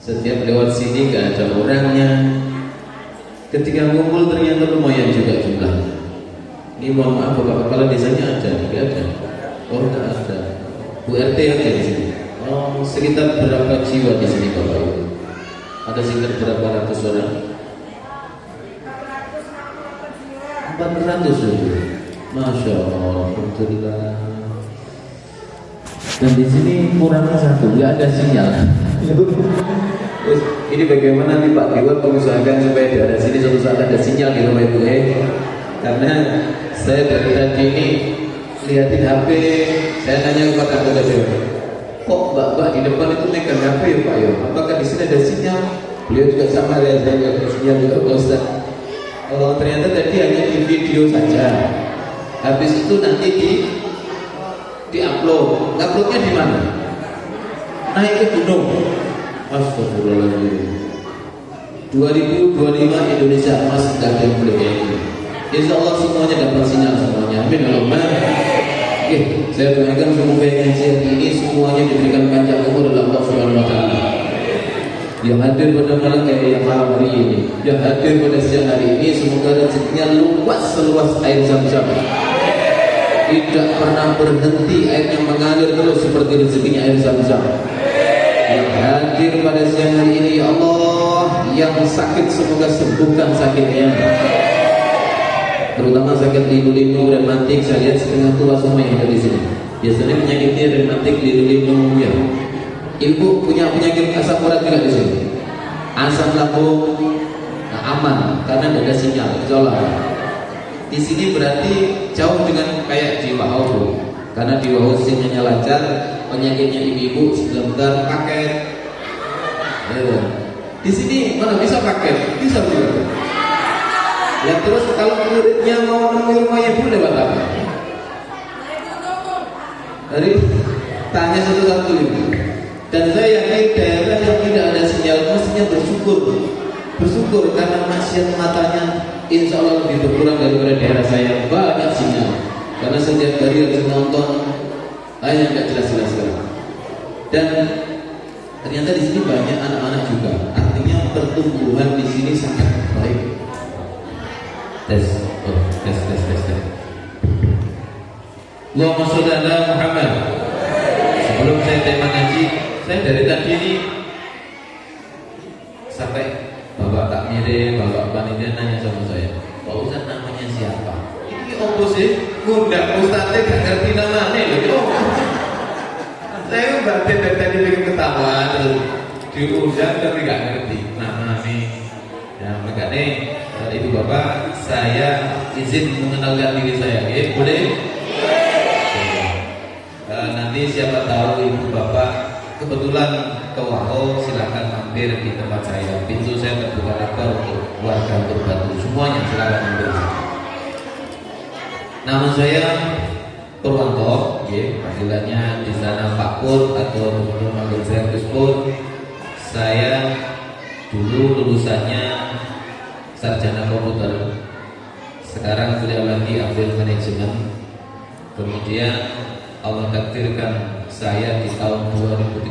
Setiap lewat sini gak ada orangnya. Ketika ngumpul ternyata lumayan juga jumlahnya. Ini mohon maaf, Bapak Kepala Desanya ada? Tidak ada. Oh, tidak ada. Bu RT ada di sini. Oh, sekitar berapa jiwa di sini Bapak Ibu? Ada sekitar berapa ratus orang? 400 ribu. Masya Allah, alhamdulillah. Dan di sini kurangnya satu, nggak ada sinyal. Terus ini bagaimana nih Pak Dewa mengusahakan supaya di ada sini suatu saat ada sinyal di rumah Ibu Karena saya dari tadi ini lihatin HP, saya nanya kepada anggota Dewa, kok Mbak di depan itu megang HP ya Pak ya? Apakah di sini ada sinyal? Beliau juga sama ya, saya nggak ada sinyal juga Pak Ustaz. Oh, ternyata tadi hanya di video saja. Habis itu nanti di upload. Uploadnya di mana? Naik ke gunung. Astagfirullahaladzim. 2025 Indonesia emas tidak ada yang boleh kayak gitu. Insya Allah semuanya dapat sinyal semuanya. Amin Allahumma. Saya doakan semoga yang siang ini semuanya diberikan panjang umur oleh Allah Subhanahu Wa Taala. Yang hadir pada malam yang malam hari ini, yang hadir pada siang hari ini, semoga rezekinya luas seluas air Zam-Zam. Tidak pernah berhenti airnya mengalir terus seperti rezekinya air Zam-Zam. Yang hadir pada siang hari ini, ya Allah, yang sakit semoga sembuhkan sakitnya. Terutama sakit lidu-lidu, rematik, saya lihat setengah tua semua yang ada di sini. Biasanya penyakitnya rematik, lidu-lidu, ya. Ibu punya penyakit asam urat juga di sini. Asam lambung aman karena tidak ada sinyal. Insyaallah. Di sini berarti jauh dengan kayak di WHO. Karena di WHO sinyalnya lancar, penyakitnya ibu-ibu sebentar paket. Ya. Di sini mana bisa paket? Bisa juga. Ya terus kalau muridnya mau menemui rumahnya pun lewat apa? Dari tanya satu-satu ini. Dan saya yakin daerah yang tidak ada sinyal mestinya bersyukur karena maksiat matanya insya Allah lebih berkurang daripada daerah saya banyak sinyal. Karena setiap hari harus nonton hanya nggak jelas-jelas sekarang. Dan ternyata di sini banyak anak-anak juga. Artinya pertumbuhan di sini sangat baik. Tes. Allahumma sholli ala Muhammad. Sebelum saya tema ngaji, saya dari tadi ini sampai bapak takmir, bapak panitia nanya sama saya, Pak Ustaz namanya siapa? Ini opo sih? Ngundang Ustaznya gak ngerti namanya loh. Saya batin dari tadi pengen ketawa terus diundang tapi gak ngerti nama nih. Ya makanya ibu bapak saya izin mengenalkan diri saya, ya boleh? Nanti siapa tahu ibu bapak kebetulan ke WHO, silakan mampir di tempat saya. Pintu saya terbuka lebar untuk warga Purbatu. Semuanya silakan mampir. Nama saya Purwanto, panggilannya di sana Pak Pur atau teman-teman manggil saya Gus Pur. Saya dulu lulusannya sarjana komputer. Sekarang kuliah lagi ambil manajemen. Kemudian Allah takdirkan saya di tahun 2013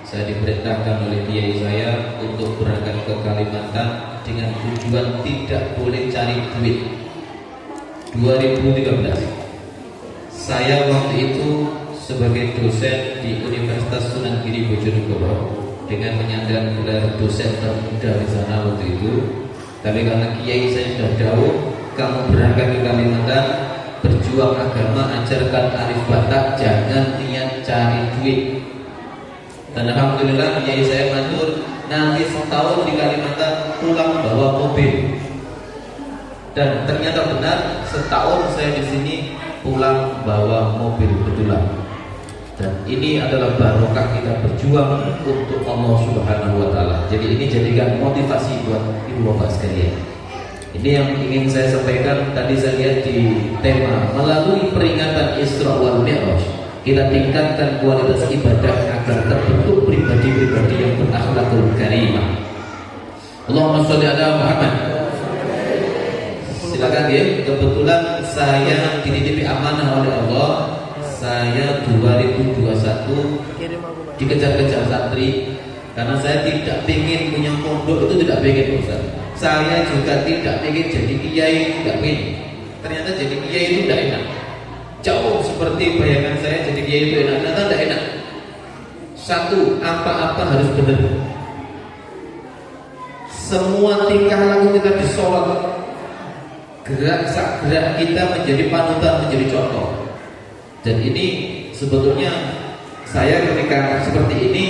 saya diperintahkan oleh kiai saya untuk berangkat ke Kalimantan dengan tujuan tidak boleh cari duit. 2013 saya waktu itu sebagai dosen di Universitas Sunan Giri Bojonegoro dengan menyandang gelar dosen termuda di sana waktu itu. Tapi karena kiai saya sudah jauh, kamu berangkat ke Kalimantan, berjuang agama, ajarkan arif batak, jangan niat cari duit. Dan alhamdulillah kiai saya matur, nanti setahun di Kalimantan pulang bawa mobil. Dan ternyata benar, setahun saya di sini pulang bawa mobil betulan. Dan ini adalah barokah kita berjuang untuk Allah Subhanahu Wa Taala. Jadi ini jadikan motivasi buat ibu bapak sekalian. Ini yang ingin saya sampaikan. Tadi saya lihat di tema melalui peringatan Isra wal Mi'raj, kita tingkatkan kualitas ibadah agar terbentuk pribadi-pribadi yang berakhlakul karimah. Allahumma sholli ala Muhammad. Silakan ya. Kebetulan saya dititipi amanah oleh Allah. Saya 2021 dikejar-kejar santri Karena saya tidak ingin punya pondok, itu tidak ingin Ustaz. Saya juga tidak ingin jadi kiai, tidak ingin. Ternyata jadi kiai itu tidak enak. Jauh seperti bayangan saya jadi kiai itu enak, ternyata tidak enak. Satu, apa-apa harus benar. Semua tingkah laku kita di sholat, gerak kita menjadi panutan, menjadi contoh. Dan ini sebetulnya saya ketika seperti ini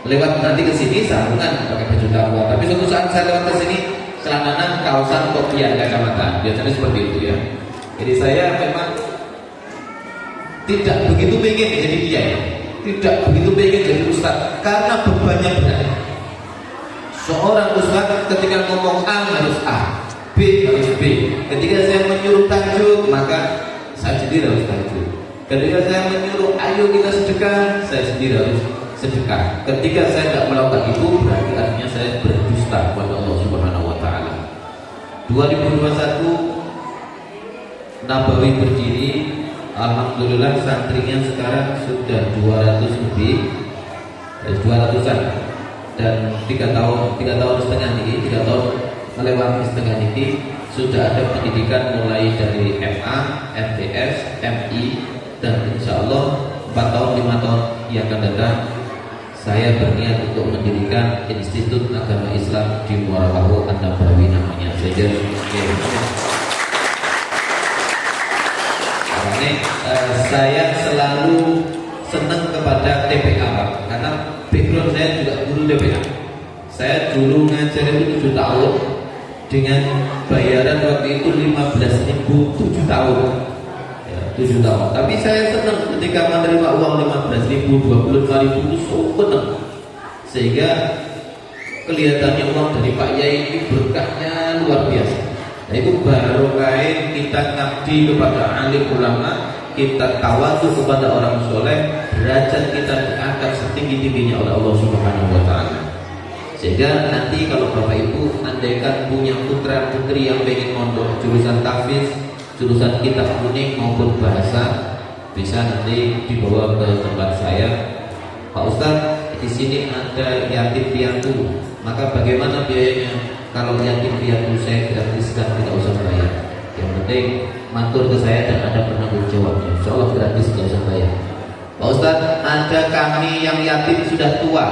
lewat nanti ke sini sarungan pakai baju takwa, tapi suatu saat saya lewat ke sini celananan, kaosan, kopiah, kacamata, biasanya seperti itu ya. Jadi saya memang tidak begitu pengen jadi kiai, tidak begitu pengen jadi ustaz, karena bebannya berat. Seorang ustaz ketika ngomong A harus A, B harus B. Ketika saya menyuruh tahajud, maka saya sendiri harus tahajud. Ketika saya menyuruh ayo kita sedekah, saya sendiri harus sedekah. Ketika saya tidak melakukan itu, berarti artinya saya berdusta kepada Allah Subhanahu wa taala. 2021 Nabawi berdiri, alhamdulillah santrinya sekarang sudah 200 lebih, 200-an. Dan 3 tahun setengah ini, 3 tahun melewati setengah ini, sudah ada pendidikan mulai dari MA, MTS, MI, dan insya Allah 4 tahun 5 tahun yang akan datang saya berniat untuk mendirikan Institut Agama Islam di Muara Baru An-Nabawi namanya. Saya selalu senang kepada TPA Pak, karena background saya juga guru TPA. Saya dulu ngajar itu 7 tahun dengan bayaran waktu itu 15.000 7 tahun. 7 tahun. Tapi saya senang ketika menerima uang 15.000, 25.000 itu senang. Sehingga kelihatannya uang dari Pak Yai ini berkahnya luar biasa. Nah itu baru kain kita ngabdi kepada alim ulama, kita tawadu kepada orang soleh, derajat kita diangkat setinggi-tingginya oleh Allah Subhanahu wa taala. Sehingga nanti kalau Bapak Ibu andaikan punya putra putri yang ingin mondok jurusan tahfiz, jurusan kitab kuning maupun bahasa, bisa nanti dibawa ke tempat saya. Pak Ustadz, di sini ada yatim piatu, maka bagaimana biayanya? Kalau yatim piatu saya gratiskan, tidak usah bayar. Yang penting matur ke saya dan ada penanggung jawabnya. Insya Allah gratis, tidak usah bayar. Pak Ustadz, ada kami yang yatim sudah tua,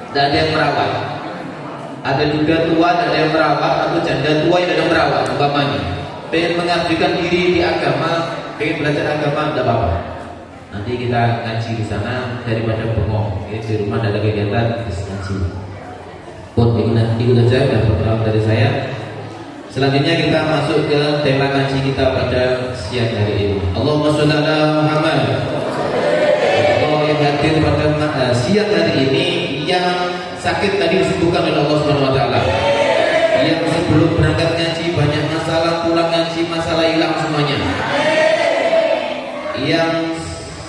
tidak ada yang merawat. Ada juga tua, tidak ada yang merawat, atau janda tua yang ada yang merawat, umpamanya pengen mengabdikan diri di agama, pengen belajar agama, tidak apa-apa. Nanti kita ngaji di sana daripada bengong. Di rumah ada kegiatan, ngaji. Pun ikut saja dan berdoa dari saya. Selanjutnya kita masuk ke tema ngaji kita pada siang hari ini. Allahumma sholli ala Muhammad. Allah yang hadir pada siang hari ini, yang sakit tadi disembuhkan oleh Allah Subhanahu wa taala. Yang sebelum berangkat ngaji banyak masalah, pulang ngaji masalah hilang semuanya. Yang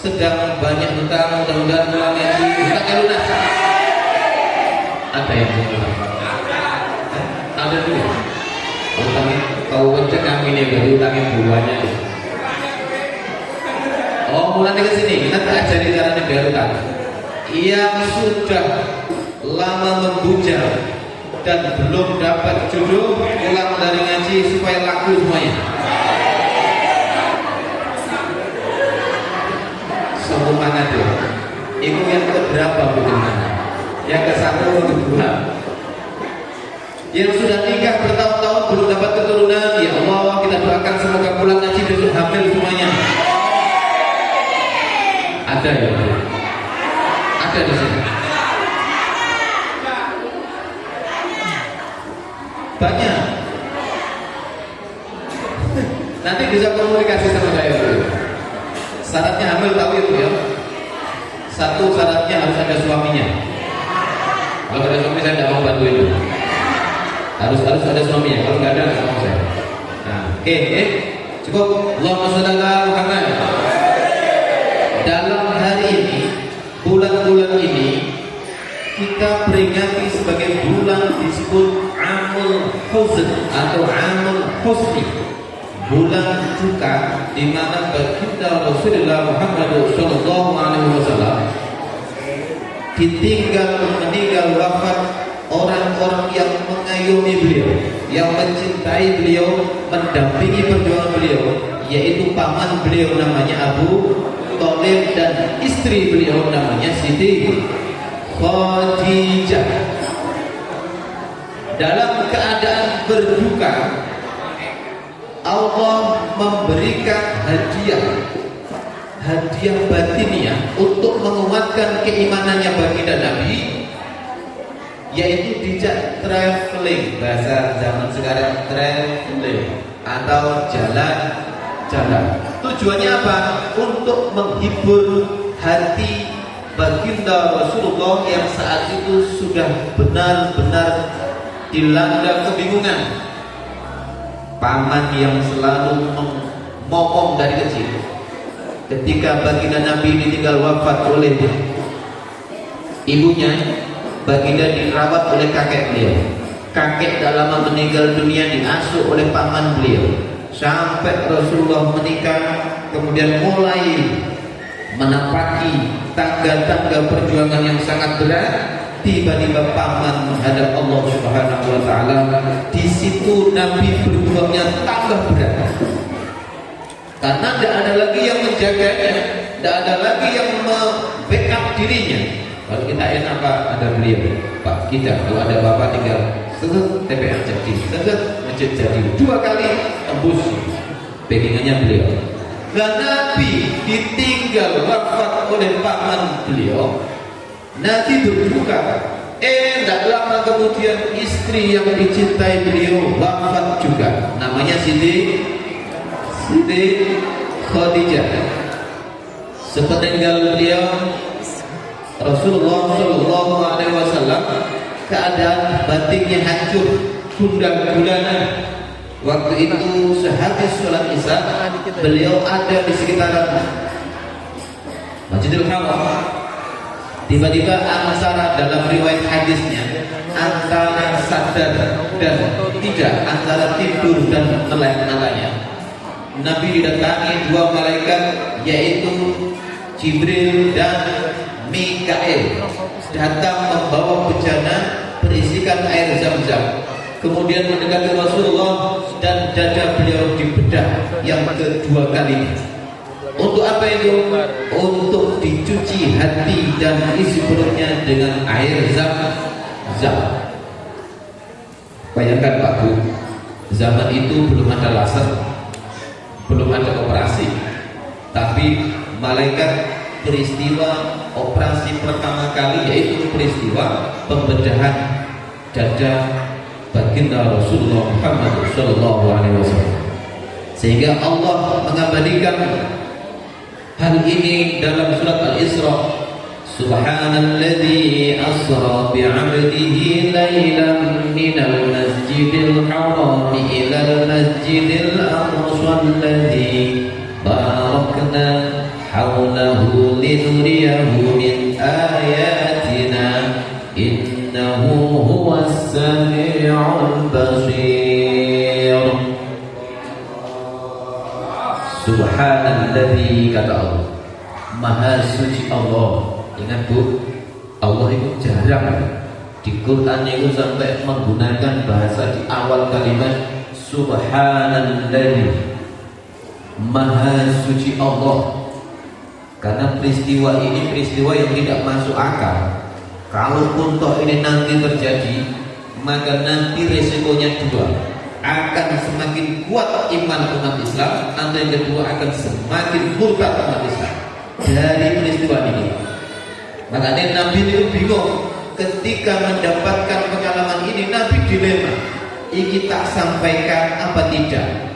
sedang banyak hutang, mudah-mudahan pulang ngaji hutangnya lunas. Ada yang lunas? Ada dulu. Hutangnya kau cek kami nih, dari hutangnya buahnya. Oh, mulai ke sini kita ajari caranya biar hutang. Yang sudah lama membujang dan belum dapat jodoh, pulang dari ngaji supaya laku semuanya. Semuanya tuh. Itu yang keberapa bukan? Yang ke satu atau kedua? Yang sudah nikah bertahun-tahun belum dapat keturunan, ya Allah kita doakan semoga pulang ngaji besok hamil semuanya. Ada ya? Ada di sini. Banyak. Nanti bisa komunikasi sama saya dulu. Syaratnya hamil tahu itu ya. Satu syaratnya harus ada suaminya. Kalau ada suami saya tidak mau bantu itu. Harus ada suaminya. Kalau nggak ada nggak mau saya. Nah, oke. Cukup. Allahumma sholli ala Muhammad. Dalam hari ini, bulan-bulan ini, kita peringati sebagai bulan disebut Amul Huzn atau Amul Husni, bulan duka, di mana baginda Rasulullah Muhammad sallallahu alaihi wasallam meninggal wafat orang-orang yang mengayomi beliau, yang mencintai beliau, mendampingi perjuangan beliau, yaitu paman beliau namanya Abu Thalib dan istri beliau namanya Siti Khadijah. Dalam keadaan berduka, Allah memberikan hadiah batiniah untuk menguatkan keimanannya baginda Nabi, yaitu dijak traveling, bahasa zaman sekarang traveling atau jalan-jalan. Tujuannya apa? Untuk menghibur hati baginda Rasulullah yang saat itu sudah benar-benar dilanda kebingungan. Paman yang selalu ngomong dari kecil, ketika baginda Nabi ditinggal wafat oleh ibunya, baginda dirawat oleh kakek beliau. Kakek tak lama meninggal dunia, diasuh oleh paman beliau sampai Rasulullah menikah, kemudian mulai menapaki tangga-tangga perjuangan yang sangat berat. Tiba-tiba paman menghadap Allah Subhanahu wa taala. Di situ Nabi berjuangnya tambah berat. Karena tidak ada lagi yang menjaganya, tidak ada lagi yang membackup dirinya. Kalau kita enak Pak, ada beliau, Pak kita kalau ada bapak tinggal TPA jadi, masjid jadi, 2 kali tembus backingannya beliau. Dan Nabi ditinggal wafat oleh paman beliau. Nabi berduka. Tidak lama kemudian istri yang dicintai beliau wafat juga, namanya Siti Khadijah. Sepeninggal beliau, Rasulullah Shallallahu Alaihi Wasallam keadaan batinnya hancur, gundah gulana. Waktu itu sehabis sholat isya, beliau ada di sekitaran Masjidil Haram. Tiba-tiba antara, dalam riwayat hadisnya, antara sadar dan tidak, antara tidur dan melek-meleknya, Nabi didatangi 2 malaikat, yaitu Jibril dan Mikail, datang membawa bejana berisikan air Zam-Zam. Kemudian mendekati Rasulullah dan dada beliau dibedah yang kedua kali. Untuk apa itu? Untuk dicuci hati dan isi perutnya dengan air Zam-Zam. Bayangkan Pak Bu, zaman itu belum ada laser, belum ada operasi, tapi malaikat peristiwa operasi pertama kali, yaitu peristiwa pembedahan dada baginda Rasulullah Muhammad Sallallahu Alaihi Wasallam. Sehingga Allah mengabadikan hal ini dalam surat Al-Isra. Subhanalladzi asra bi'abdihi laylan minal masjidil haram ilal masjidil aqsa alladzi barakna hawlahu linuriyahu min ayatina innahu huwas sami'ul basir. Subhanalladzi, kata Allah, Maha suci Allah. Ingat Bu, Allah itu jarang di Quran itu sampai menggunakan bahasa di awal kalimat Subhanalladzi, Maha suci Allah. Karena peristiwa ini peristiwa yang tidak masuk akal. Kalaupun toh ini nanti terjadi, maka nanti resikonya 2. Akan semakin kuat iman umat Islam, atau yang kedua akan semakin murtad umat Islam dari peristiwa ini. Makanya Nabi itu bingung ketika mendapatkan pengalaman ini. Nabi dilema, ini tak sampaikan apa tidak,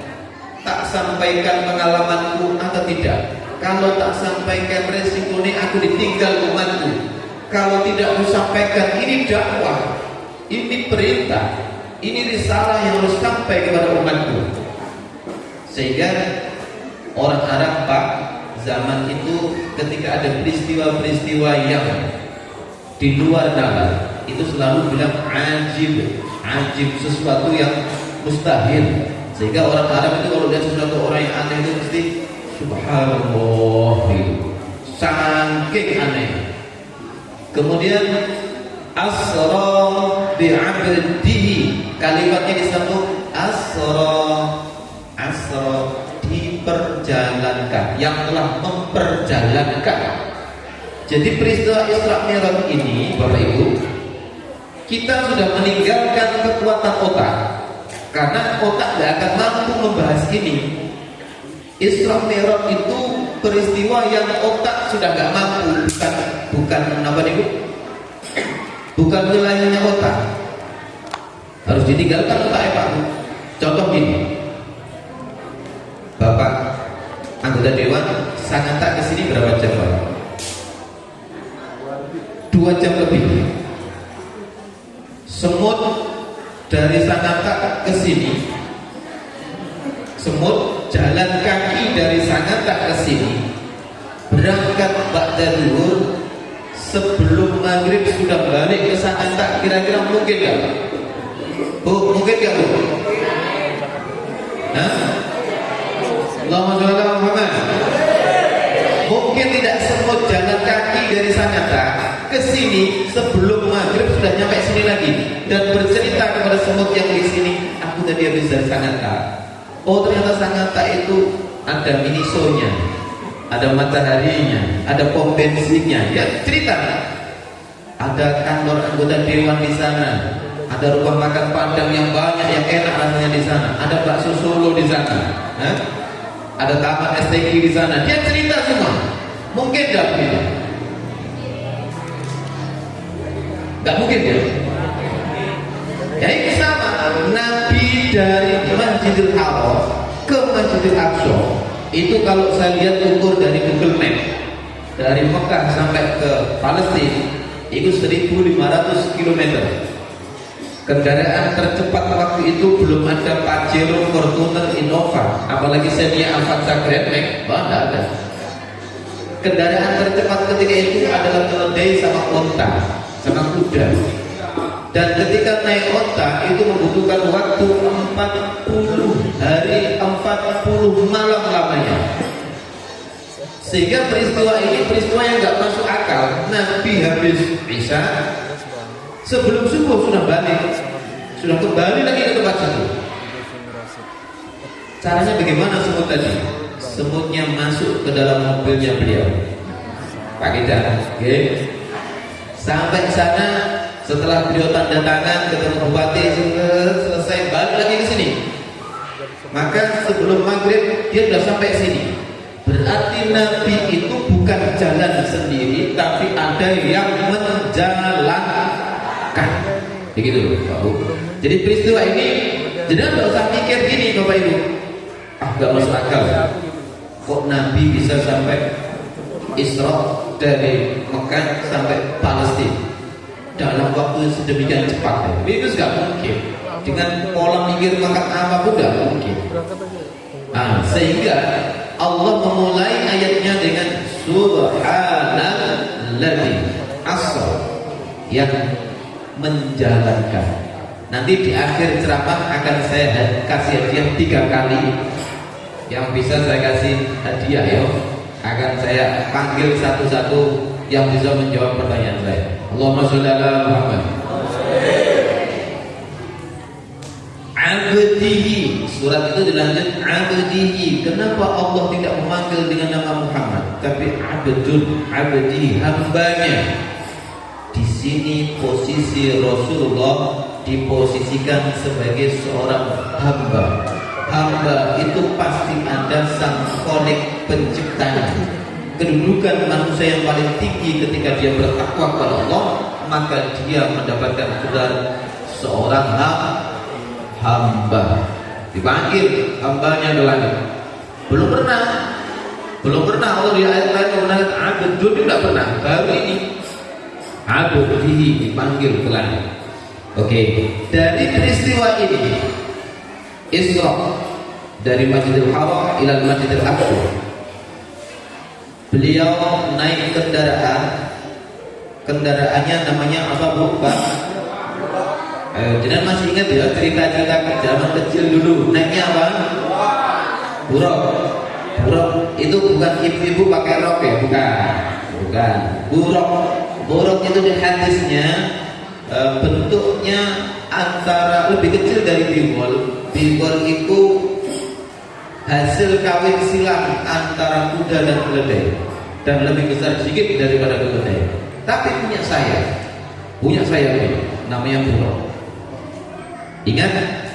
tak sampaikan pengalamanku atau tidak. Kalau tak sampaikan resikonya aku ditinggal umatku. Kalau tidak aku sampaikan, ini dakwah, ini perintah, ini risalah yang harus sampai kepada umatku. Sehingga orang Arab Pak, zaman itu ketika ada peristiwa-peristiwa yang di luar nalar, itu selalu bilang ajib, ajib, sesuatu yang mustahil. Sehingga orang Arab itu kalau lihat sesuatu orang yang aneh itu mesti subhanallah gitu, saking aneh. Kemudian asra bi'abdihi, kalimatnya disambung asra. Asra, diperjalankan, yang telah memperjalankan. Jadi peristiwa Isra Mi'raj ini, Bapak Ibu, kita sudah meninggalkan kekuatan otak, karena otak tidak akan mampu membahas ini. Isra Mi'raj itu peristiwa yang otak sudah nggak mampu, bukan apa nih Bu? Bukan wilayahnya otak. Harus ditinggalkan otak ya Pak. Contoh gini, Bapak anggota dewan Sangatta kesini berapa jam Pak? 2 jam lebih. Semut dari Sangatta ke sini, semut jalan kaki dari Sangatta ke sini, berangkat ba'da zuhur, sebelum maghrib sudah balik ke Sangatta. Kira-kira mungkin gak? Bu, mungkin gak Bu? Hah? Allahumma sholli ala Muhammad. Mungkin tidak semut jalan kaki dari Sangatta ke sini sebelum maghrib sudah nyampe sini lagi dan bercerita kepada semut yang di sini, aku tadi habis dari Sangatta. Oh ternyata Sangatta itu ada minisonya, ada mataharinya, ada pom bensinnya. Ya cerita. Ada kantor anggota dewan di sana, ada rumah makan Padang yang banyak yang enak rasanya di sana, ada bakso Solo di sana. Hah? Ada taman STQ di sana. Dia cerita semua. Mungkin tidak begitu? Tidak mungkin ya. Ya ini sama. Nabi dari Masjidil Haram ke Masjidil Aqsa itu kalau saya lihat ukur dari Google Map, dari Mekah sampai ke Palestina itu 1.500 km. Kendaraan tercepat waktu itu belum ada Pajero, Fortuner, Innova, apalagi Xenia, Avanza, Grand Max, tidak ada. Kendaraan tercepat ketika itu adalah keledai sama onta, sama kuda. Dan ketika naik onta itu membutuhkan waktu 40 hari, 40 malam lamanya. Sehingga peristiwa ini peristiwa yang nggak masuk akal. Nabi habis Isya, sebelum subuh sudah balik, sudah kembali lagi ke tempat situ. Caranya bagaimana semut tadi? Semutnya masuk ke dalam mobilnya beliau, Pak Gita. Okay. Sampai sana, setelah beliau tanda tangan ketemu bupati, selesai balik lagi ke sini. Maka sebelum maghrib dia sudah sampai sini. Berarti Nabi itu bukan jalan sendiri, tapi ada yang menjalankan. Begitu Pak Bu. Jadi peristiwa ini, jadi nggak usah mikir gini Bapak Ibu. Nggak masuk akal. Kok Nabi bisa sampai Isra dari Mekah sampai Palestina dalam waktu sedemikian cepat? Itu nggak mungkin. Dengan pola mikir makan apa pun nggak mungkin. Sehingga Allah memulai ayatnya dengan Subhanalladzi asra, yang menjalankan. Nanti di akhir ceramah akan saya kasih hadiah 3 kali. Yang bisa saya kasih hadiah ya, akan saya panggil satu-satu yang bisa menjawab pertanyaan saya. Allahumma sholli ala Muhammad. Abdihi, surat itu dilanjut abdihi. Kenapa Allah tidak memanggil dengan nama Muhammad, tapi abdun, abdi, hambanya? Di sini posisi Rasulullah diposisikan sebagai seorang hamba. Hamba itu pasti ada sang Khalik penciptanya. Kedudukan manusia yang paling tinggi ketika dia bertakwa kepada Allah, maka dia mendapatkan gelar seorang hamba. Dipanggil hambanya ke langit. Belum pernah Allah di ayat lain menggunakan abdun, tidak pernah. Baru ini abdihi dipanggil ke langit. Oke, dari peristiwa ini Isra dari Masjidil Haram ila Masjidil Aqsa, beliau naik kendaraannya namanya apa Bu? Pak? Jangan masih ingat ya cerita-cerita zaman kecil dulu, naiknya apa? Buruk. Buruk itu bukan ibu-ibu pakai rok ya, bukan. Buruk. Buruk itu di hadisnya bentuknya antara lebih kecil dari bigol. Bigol itu hasil kawin silang antara kuda dan keledai, dan lebih besar sedikit daripada keledai. Tapi punya saya ini namanya buruk. Ingat,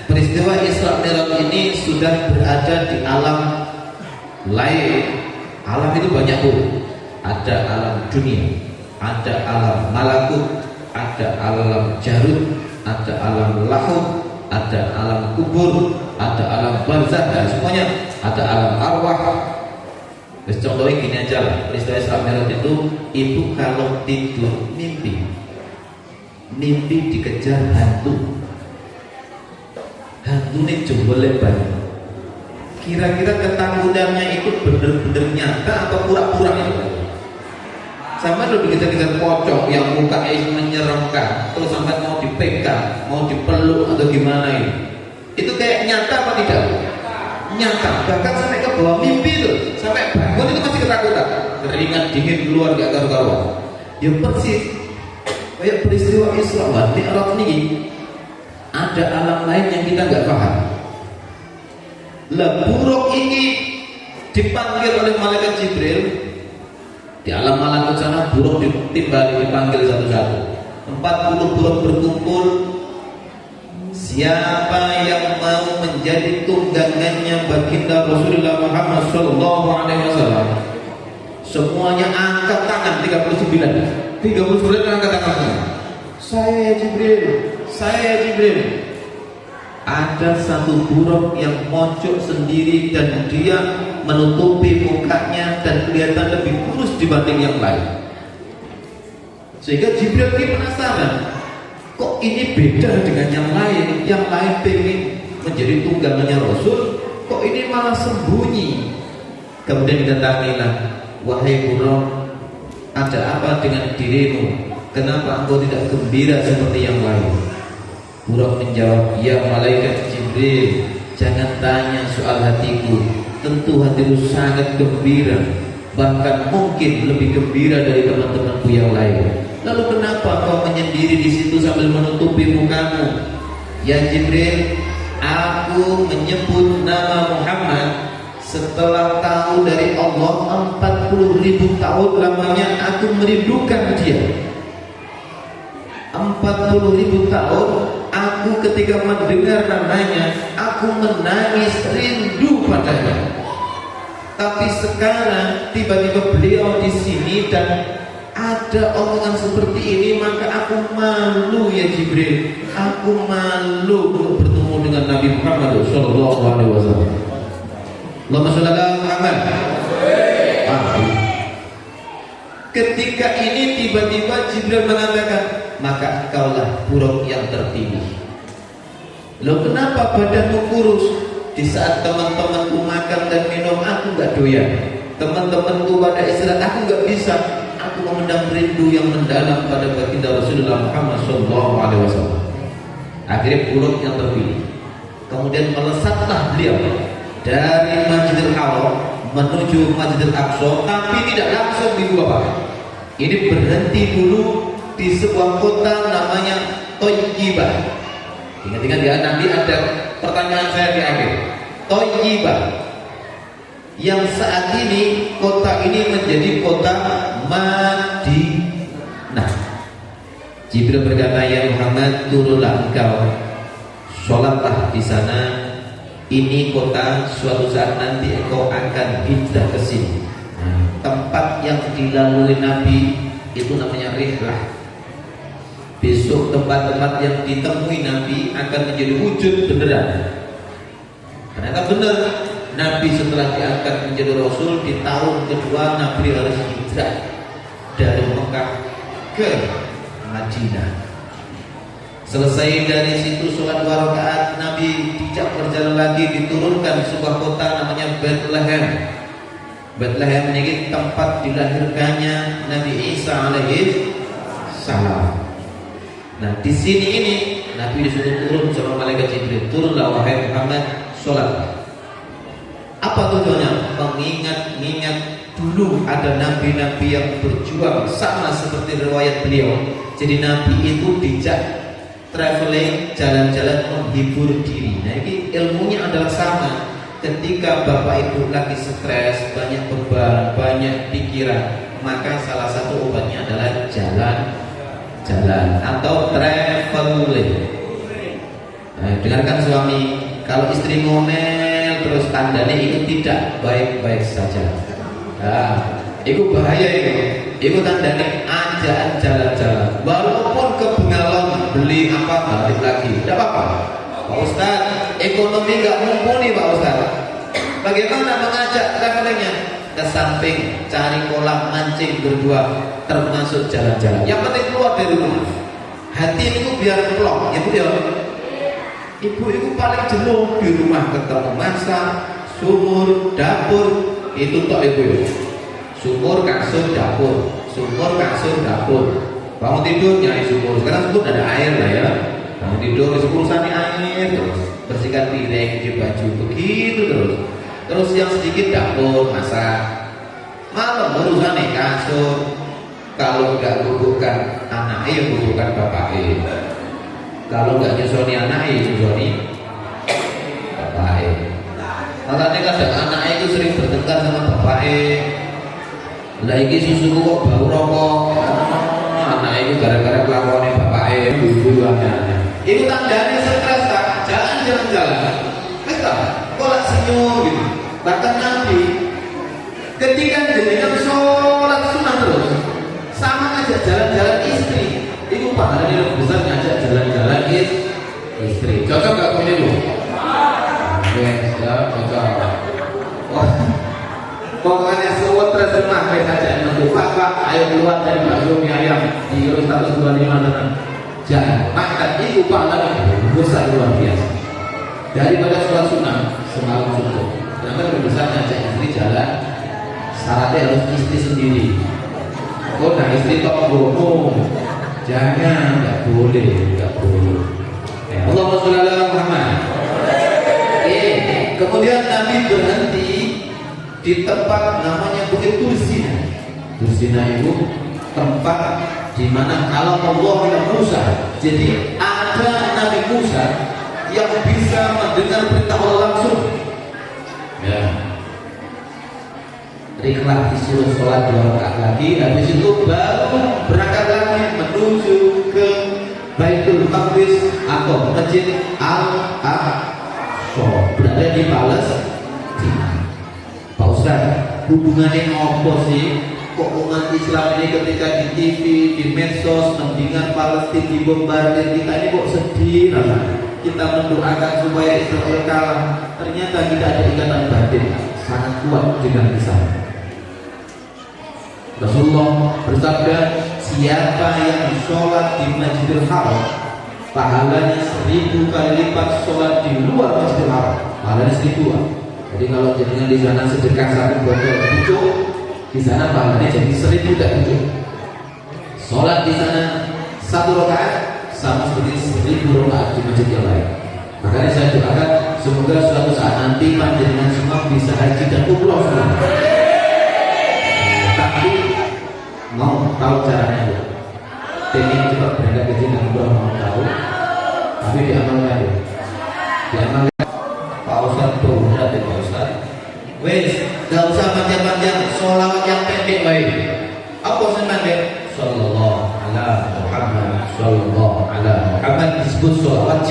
peristiwa Isra Mi'raj ini sudah berada di alam lain. Alam itu banyak pun. Ada alam dunia, ada alam malakut, ada alam jarut, ada alam lahut, ada alam kubur, ada alam barzakh, dan semuanya ada alam arwah. Contohnya gini aja lah, peristiwa Isra Mi'raj itu kalau tidur mimpi dikejar hantu ini jempol lebar. Kira-kira ketakutannya itu bener-bener nyata atau pura-pura itu? Sama lo dikejar-kejar pocong yang mukanya menyeramkan, terus sampai mau dipegang, mau dipeluk atau gimana ini? Itu kayak nyata apa tidak? Nyata. Bahkan sampai ke bawah mimpi itu, sampai bangun itu masih ketakutan, keringat dingin keluar gak karu-karuan. Ya persis kayak peristiwa Isra Mi'raj ini. Ada alam lain yang kita nggak paham. Lah buruk ini dipanggil oleh malaikat Jibril. Di alam malakut sana buruk dipanggil satu-satu. 40 buruk berkumpul. Siapa yang mau menjadi tunggangannya baginda Rasulullah Muhammad SAW, semuanya angkat tangan. 39 angkat tangan. Saya Jibril. Ada satu buruk yang mojok sendiri dan dia menutupi mukanya dan kelihatan lebih kurus dibanding yang lain. Sehingga Jibril ini penasaran, kok ini beda dengan yang lain? Yang lain pengen menjadi tunggangannya Rasul, kok ini malah sembunyi? Kemudian didatangilah, wahai buruk, ada apa dengan dirimu? Kenapa engkau tidak gembira seperti yang lain? Buruk menjawab, ya malaikat Jibril, jangan tanya soal hatiku. Tentu hatiku sangat gembira, bahkan mungkin lebih gembira dari teman-temanku yang lain. Lalu kenapa kau menyendiri di situ sambil menutupi mukamu? Ya Jibril, aku menyebut nama Muhammad setelah tahu dari Allah 40.000 tahun lamanya aku merindukan dia. 40.000 tahun aku ketika mendengar namanya aku menangis rindu padanya. Tapi sekarang tiba-tiba beliau di sini dan ada omongan seperti ini, maka aku malu ya Jibril. Aku malu untuk bertemu dengan Nabi Muhammad sallallahu alaihi wasallam. Allahumma shalli ala Muhammad. Ketika ini tiba-tiba Jibril mengatakan, maka engkaulah buruk yang terpilih. Loh, kenapa badanmu kurus? Di saat teman-temanku makan dan minum aku gak doyan, teman-temanku pada istirahat aku gak bisa. Aku memendam rindu yang mendalam pada baginda Rasulullah Muhammad SAW. Akhirnya buruk yang terpilih. Kemudian melesatlah beliau dari Masjidil Haram menuju Masjidil Aqsa, tapi tidak langsung di Gua. Ini berhenti dulu di sebuah kota namanya Thayyibah. Ingat-ingat ya, nanti ada pertanyaan saya di akhir. Thayyibah, yang saat ini kota ini menjadi kota Madinah. Jibril berkata, ya Muhammad, turunlah engkau, sholatlah di sana. Ini kota suatu saat nanti engkau akan hijrah ke sini. Tempat yang dilalui Nabi itu namanya Rihlah. Besok tempat-tempat yang ditemui Nabi akan menjadi wujud beneran. Ternyata benar, Nabi setelah diangkat menjadi Rasul di tahun kedua Nabi harus hijrah dari Mekah ke Madinah. Selesai dari situ sholat 2 rakaat, Nabi tidak berjalan lagi, diturunkan di sebuah kota namanya Bethlehem. Bethlehem ini tempat dilahirkannya Nabi Isa alaihi salam. Nah, di sini ini Nabi disuruh turun sama malaikat Jibril, turunlah wahai Muhammad, sholat. Apa tujuannya? Mengingat-ingat Dulu ada nabi-nabi yang berjuang sama seperti riwayat beliau. Jadi nabi itu dijak traveling, jalan-jalan menghibur diri. Nah ini ilmunya adalah sama. Ketika bapak ibu lagi stres, banyak beban, banyak pikiran, maka salah satu obatnya adalah jalan-jalan atau traveling. Nah, dengarkan suami, kalau istri ngomel terus tandanya itu tidak baik-baik saja. Nah, itu bahaya itu. Itu tandanya ajaan jalan-jalan. Walaupun ke Bengalon beli apa balik lagi, tidak apa-apa. Pak Ustaz, ekonomi nggak mumpuni Pak Ustaz. Bagaimana mengajak travelingnya? Ke samping cari kolam mancing berdua, termasuk jalan-jalan. Yang penting keluar dari rumah. Hati itu biar plong, ibu ya. Ibu itu paling jenuh di rumah, ketemu masak, sumur, dapur, itu tak ibu ya. Sumur, kasur, dapur, sumur, kasur, dapur. Bangun tidur nyari sumur. Sekarang sumur ada air lah ya. Bangun tidur urusan air terus, bersihkan piring, cuci baju, begitu terus. Terus yang sedikit dapur, masak. Malam urusan kasur. Kalau nggak bubukan anaknya, bubukan bapaknya. Kalau nggak nyusoni anaknya, nyusoni bapaknya. Makanya kadang anaknya itu sering bertengkar sama bapaknya. Lah ini susuku kok bau rokok. Anaknya itu gara-gara kelakuannya bapaknya, ibu-ibuannya. Itu tandanya stres tak? Jangan jalan-jalan. Kita kolak senyum gitu. Bahkan Nabi ketika jenengan sholat sunah terus sama aja jalan-jalan istri, itu pahalanya lebih besar ngajak jalan-jalan istri. Cocok gak punya lu? Ya, cocok. Pokoknya semua terjemah saja menurut Pak, ayo keluar dari bakso mie ayam di Euro 125 tenang. Jangan makan itu pahalanya besar luar biasa. Daripada sholat sunnah semalam cukup. Karena lebih besar ngajak istri jalan, syaratnya harus istri sendiri. Oh, nah istri tok bohong. Jangan, nggak boleh. Allahumma sholli ala Muhammad. Kemudian Nabi berhenti di tempat namanya Bukit Tursina. Tursina itu tempat di mana kalau Allah yang Musa. Jadi ada Nabi Musa yang bisa mendengar perintah Allah langsung. Ya. Riklah disuruh sholat 2 rakaat lagi, habis itu baru berangkat lagi menuju ke Baitul Maqdis atau Masjid Al-Aqsa, berada di Palestina. Pak Ustaz, hubungannya apa sih? Kok umat Islam ini ketika di TV, di medsos mendingan Palestina dibombardir, kita ini kok sedih rasanya? Kita mendoakan supaya Israel kalah, ternyata kita ada ikatan batin sangat kuat dengan Islam. Rasulullah bersabda, siapa yang sholat di Masjidil Haram pahalanya 1000 kali lipat sholat di luar Masjidil Haram, pahalanya 1000. Jadi kalau jadinya di sana sedekah 1 botol pucuk, di sana pahalanya jadi 1000 tak pucuk. Sholat di sana 1 rakaat sama seperti 1000 rakaat di masjid yang lain. Makanya saya doakan semoga suatu saat nanti panjenengan semua bisa haji dan umroh semua. Tapi mau tahu caranya ya? Pengen cepat berangkat haji dan umroh mau tahu? Tapi diamalkan ya. Diamalkan. Pak Ustaz berurat ya Pak Ustaz. Wes, gak usah panjang-panjang, sholawat yang pendek baik. Apa yang pendek? Sallallahu ala Muhammad, sallallahu ala Muhammad disebut sholawat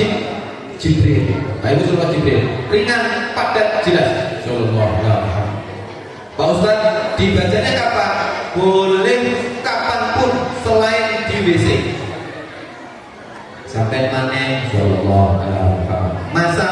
Jibril. Nah itu sholawat Jibril, ringan, padat, jelas. Sallallahu ala Muhammad. Pak Ustaz, dibacanya kapan? Boleh kapanpun selain di WC. Sampai mana? Sallallahu ala Muhammad. Masa?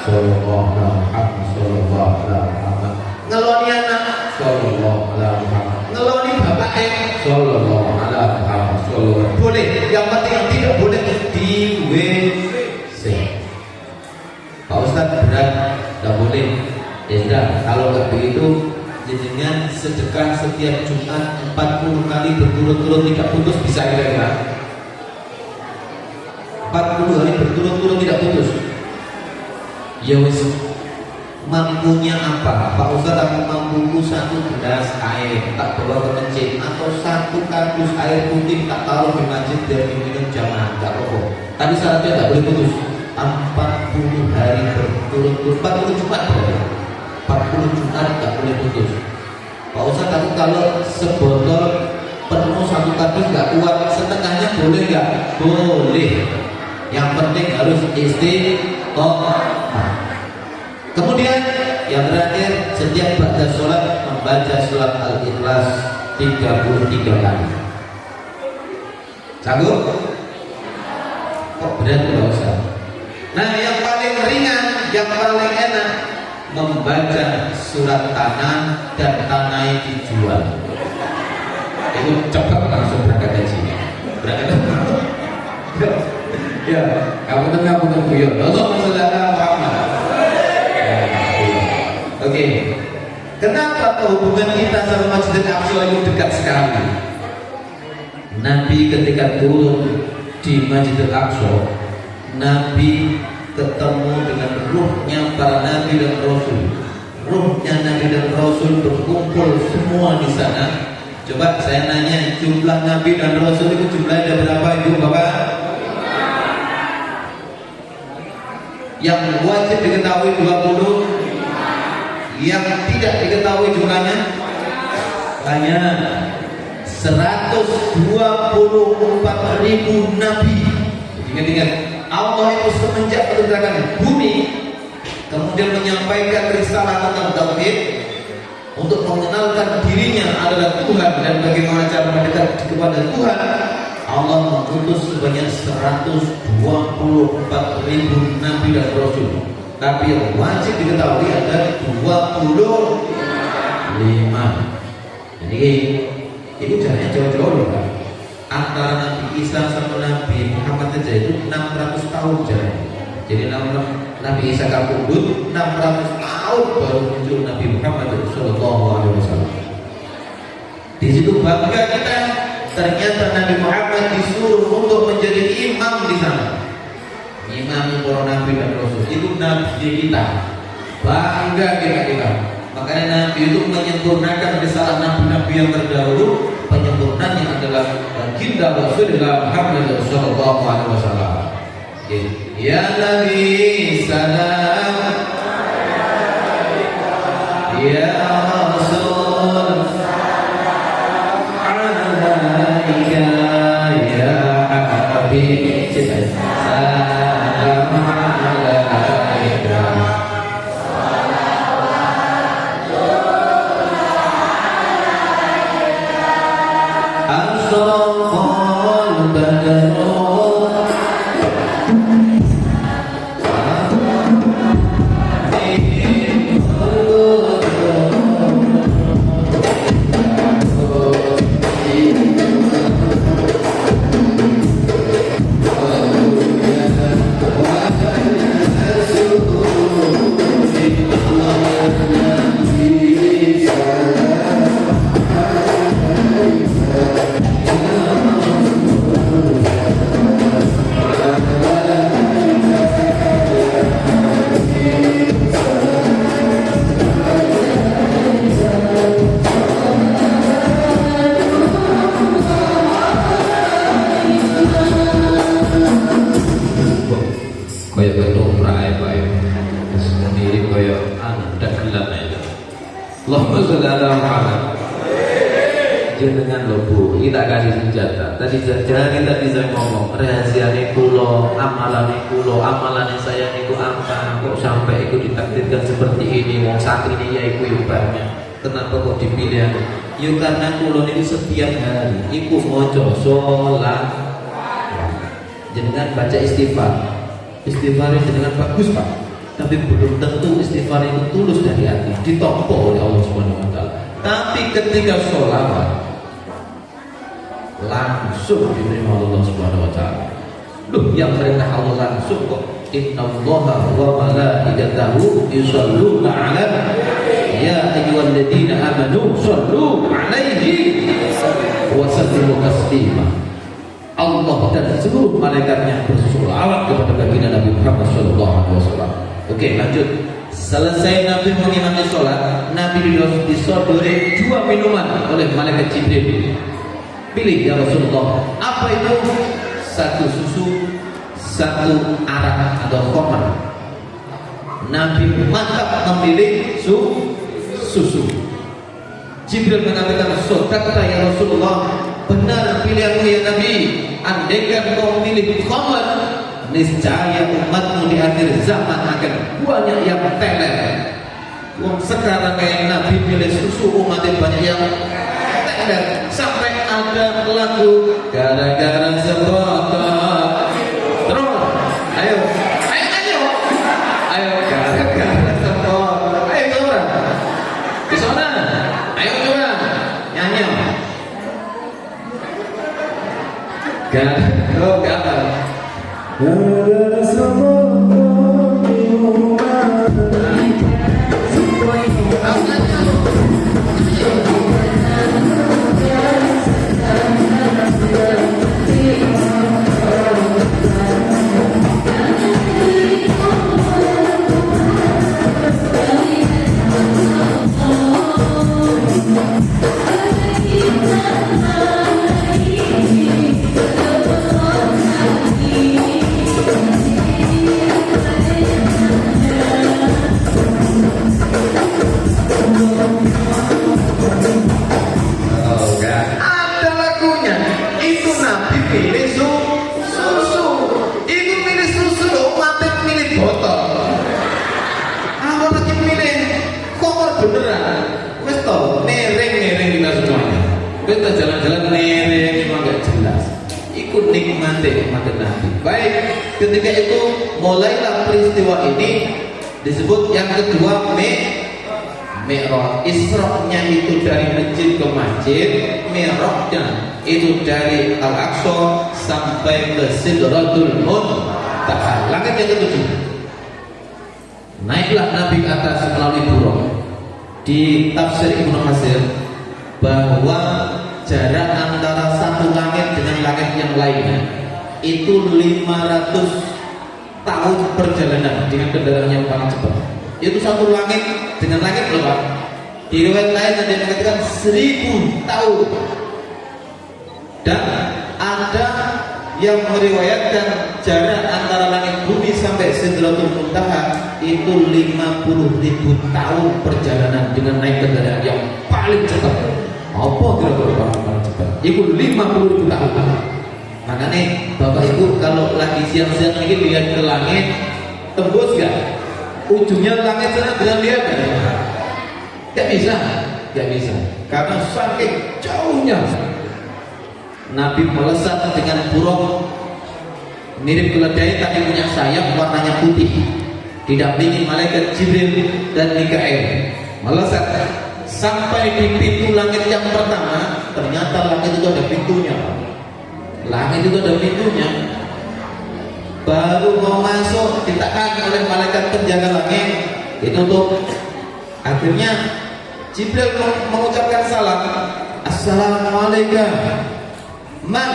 Sallallahu ala Muhammad, sallallahu ala Muhammad. Ngeloni anak? Sallallahu ala Muhammad. Ngeloni bapaknya? Sallallahu ala Muhammad, sallallahu. Boleh, yang penting yang tidak boleh di WC. Pak Ustaz berat, tidak boleh. Ya sudah, kalau nggak begitu, jadinya sedekah setiap Jumat 40 kali berturut-turut tidak putus, bisa kira-kira 40 hari berturut-turut tidak putus. Ya wis, mampu mampunya apa? Pak Ustaz, aku mampuku 1 gelas air tak bawa ke masjid, atau 1 kardus air putih tak taruh di masjid dan diminum jamaah, tak apa-apa. Tapi syaratnya tak boleh putus. 40 hari berturut-turut, 40 Jumat boleh. 40 Jumat tak boleh putus. Pak Ustaz, aku kalau sebotol penuh 1 kardus nggak kuat, setengahnya boleh nggak? Boleh. Yang penting harus istiqomah. Kemudian yang terakhir, setiap ba'da sholat membaca surat Al-Ikhlas 33 kali. Sanggup? Kok berat Pak Ustaz? Nah, yang paling ringan, yang paling enak, membaca surat tanah dan tanah dijual. Itu cepat langsung berangkat haji. Berangkat ya, kamu tengah buyut. Allahumma sholli ala Muhammad. Oke. Kenapa hubungan kita sama Masjidil Aqsa itu dekat sekali? Nabi ketika turun di Masjidil Aqsa, Nabi ketemu dengan ruhnya para nabi dan rasul. Ruhnya nabi dan rasul berkumpul semua di sana. Coba saya nanya, jumlah nabi dan rasul itu jumlahnya ada berapa Ibu Bapak? Yang wajib diketahui 20, yang tidak diketahui jumlahnya banyak. 124.000 nabi. Ingat-ingat, Allah itu semenjak menciptakan bumi kemudian menyampaikan risalah tentang tauhid untuk mengenalkan dirinya adalah Tuhan dan bagaimana cara mendekat kepada Tuhan. Allah mengutus sebanyak 124.000 nabi dan rasul. Tapi yang wajib diketahui ada 25. Jadi ini jaraknya jauh-jauh loh kan. Antara Nabi Isa sama Nabi Muhammad saja itu 600 tahun jaraknya. Jadi Nabi Isa kabudut 600 tahun baru muncul Nabi Muhammad Sallallahu Alaihi Wasallam. Di situ bangga kita, ternyata Nabi Muhammad disuruh untuk menjadi imam di sana. Imam para Nabi dan Rasul itu Nabi kita. Bangga kita. Makanya Nabi itu menyempurnakan risalah Nabi-Nabi yang terdahulu. Penyempurnanya adalah baginda Rasulullah Muhammad Sallallahu Alaihi Wasallam. Ya Nabi salam, ya Rasul alaika, ya Habib salam alaika. Asraqal badru Allahumma sholli ala Muhammad. Jenengan lho Bu, kita kasih senjata. Tadi saya ngomong rahasiane kula, amalane saya niku apa? Kok sampai ikut ditakdirkan seperti ini? Wong santri ya iku banyak. Kenapa kok dipilih? Ya karena kula niku setiap hari iku maca sholat. Jenengan baca istighfar. Istighfar jenengan bagus, Pak. Tapi belum tentu istighfar itu tulus dari hati, ditompo oleh Allah Subhanahu wa taala. Tapi ketika sholawat langsung diterima Allah Subhanahu wa taala. Loh, yang perintah Allah langsung kok. Innallaha wa malaikatahu yusholluna 'alan ya ayyuhalladzina amanu shollu 'alaihi wa sallimu taslima. Allah dan seluruh malaikatnya bersolawat kepada baginda Nabi Muhammad sallallahu alaihi wasallam. Oke, lanjut. Selesai Nabi mengimami sholat, Nabi disodori 2 minuman oleh malaikat Jibril. Pilih ya Rasulullah, apa itu? 1 susu, 1 arak atau khamar. Nabi mantap memilih susu. Jibril mengatakan, "Sodaqta ya Rasulullah, benar pilihanmu ya Nabi. Andaikan kau memilih khamar, niscaya umatmu di akhir zaman akan banyak yang teler." Sekarang kayak Nabi pilih susu, umatnya banyak yang teler. Sampai ada lagu gara-gara serotak. Terus, ayo gara-gara serotak. Ayo coba di sana, ayo coba nyanyi. Gara-gara kita jalan-jalan nereng memang gak jelas. Ikut nikmati Nabi. Baik, ketika itu mulailah peristiwa ini disebut yang kedua Mi'raj. Isra'nya itu dari masjid ke masjid, Mi'rajnya itu dari Al-Aqsa sampai ke Sidratul Muntaha, langit yang ketujuh. Naiklah Nabi ke atas melalui burung. Di tafsir Ibnu Katsir bahwa jarak antara satu langit dengan langit yang lainnya itu 500 tahun perjalanan dengan kendaraan yang paling cepat. Itu satu langit dengan langit berapa? Di riwayat lain ada yang mengatakan 1000 tahun. Dan ada yang meriwayatkan jarak antara langit bumi sampai Sidratul Muntaha itu 50.000 tahun perjalanan dengan naik kendaraan yang paling cepat. Apa kira-kira paling cepat? Itu 50.000 tahun. Makanya Bapak Ibu kalau lagi siang-siang ini lihat ke langit, tembus gak? Ujungnya langit sana dengan lihat gak bisa. Karena saking jauhnya. Nabi melesat dengan burung mirip keledai tapi punya sayap warnanya putih, didampingi malaikat Jibril dan Mikail. Melesat sampai di pintu langit yang pertama. Ternyata langit itu ada pintunya. Baru mau masuk ditekan oleh malaikat penjaga langit, ditutup. Akhirnya Jibril mengucapkan salam, "Assalamualaikum." Man,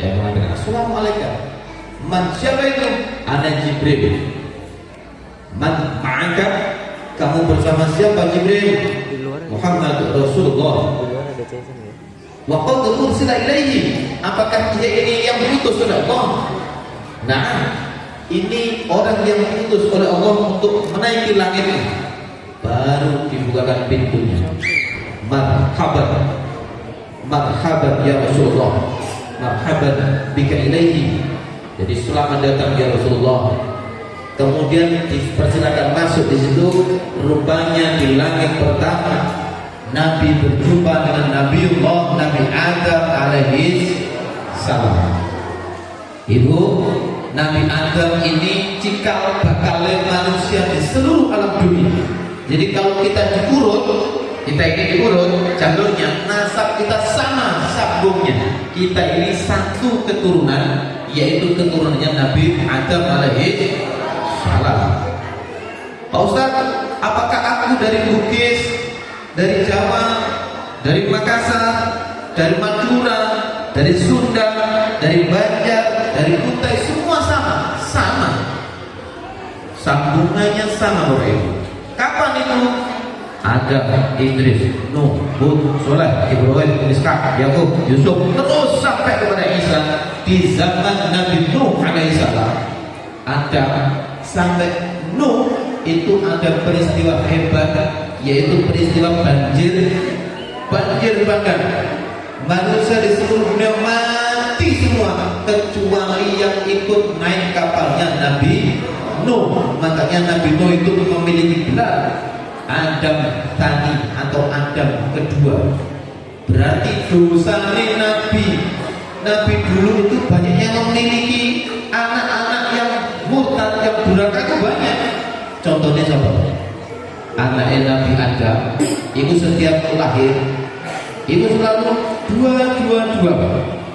ya mengatakan Assalamualaikum. Man, siapa itu? Ana Jibril. Man ma'aka, kamu bersama siapa Jibril? Muhammad Rasulullah. Wa qad ursila ilaihi, apakah dia ini yang diutus oleh Allah? Nah, ini orang yang diutus oleh Allah untuk menaiki langit. Baru dibukakan pintunya. Marhaban, marhaban ya Rasulullah, marhaban bika ilaihi. Jadi selamat datang ya Rasulullah. Kemudian dipersilakan masuk di situ. Rupanya di langit pertama Nabi berjumpa dengan Nabiullah Nabi Adam alaihi salam. Ibu, Nabi Adam ini cikal bakal manusia di seluruh alam dunia. Jadi kalau kita diurut, kita ini diurut jalurnya, nasab kita sama sambungnya. Kita ini satu keturunan, yaitu keturunannya Nabi Adam alaihi salam. Pak Ustadz, apakah aku dari Bugis, dari Jawa, dari Makassar, dari Madura, dari Sunda, dari Banjar, dari Kutai, semua sama? sambungannya sama Bapak Ibu. Kapan itu? Adam, Idris, Nuh, Hud, Soleh, Ibrahim, Ishak, Yakub, Yusuf, terus sampai kepada Isa di zaman Nabi Nuh alaihissalam. Adam sampai Nuh itu ada peristiwa hebat, yaitu peristiwa banjir bandang. Manusia di seluruh dunia mati semua kecuali yang ikut naik kapalnya Nabi Nuh. Makanya Nabi Nuh itu memiliki gelar Adam Tsani atau Adam kedua. Berarti dosanya Nabi dulu itu banyak yang memiliki anak-anak yang murtad, yang durhaka itu banyak. Contohnya siapa? Anaknya Nabi Adam itu setiap lahir itu selalu dua.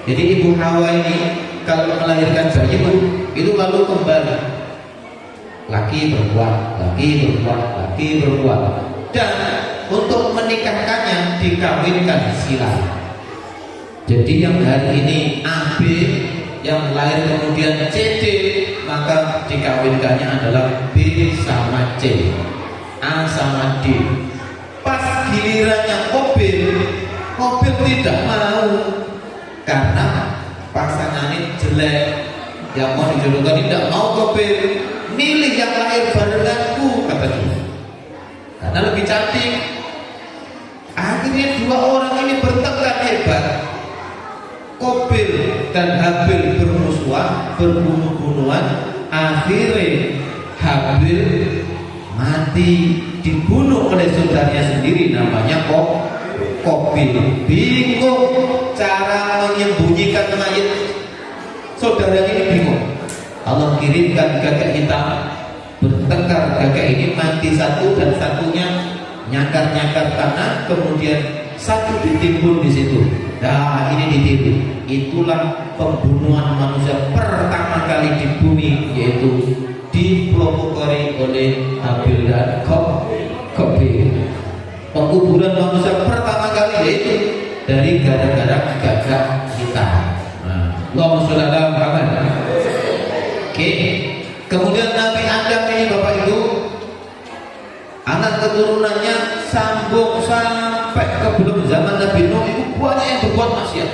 Jadi ibu Hawa ini kalau melahirkan bayi itu lalu kembali laki perempuan, dan untuk menikahkannya dikawinkan silang. Jadi yang hari ini AB, yang lahir kemudian CD, maka dikawinkannya adalah B sama C, A sama D. Pas gilirannya Kobil tidak mau karena pasangannya jelek, yang mau dijodohkan tidak mau Kobil. Milih yang lahir barenganku, kata dia, karena lebih cantik. Akhirnya dua orang ini bertengkar hebat. Kobil dan Habil bermusuhan, berbunuh-bunuhan. Akhirnya Habil mati dibunuh oleh saudaranya sendiri, namanya Kobil. Bingung cara menyembunyikan mayat saudaranya ini, bingung. Allah kirimkan gagak hitam, bertengkar. Gagak ini mati satu dan satunya nyakar-nyakar tanah, kemudian satu ditimbun di situ. Nah, ini ditimbun. Itulah pembunuhan manusia pertama kali di bumi, yaitu dipelopori oleh Habil dan Kobil. Penguburan manusia pertama kali yaitu dari gara-gara gagak hitam. Allahumma sholli ala Muhammad. Oke. Kemudian Nabi Adam ini Bapak Ibu, anak keturunannya sambung sampai ke belum zaman Nabi Nuh itu banyak yang berbuat maksiat.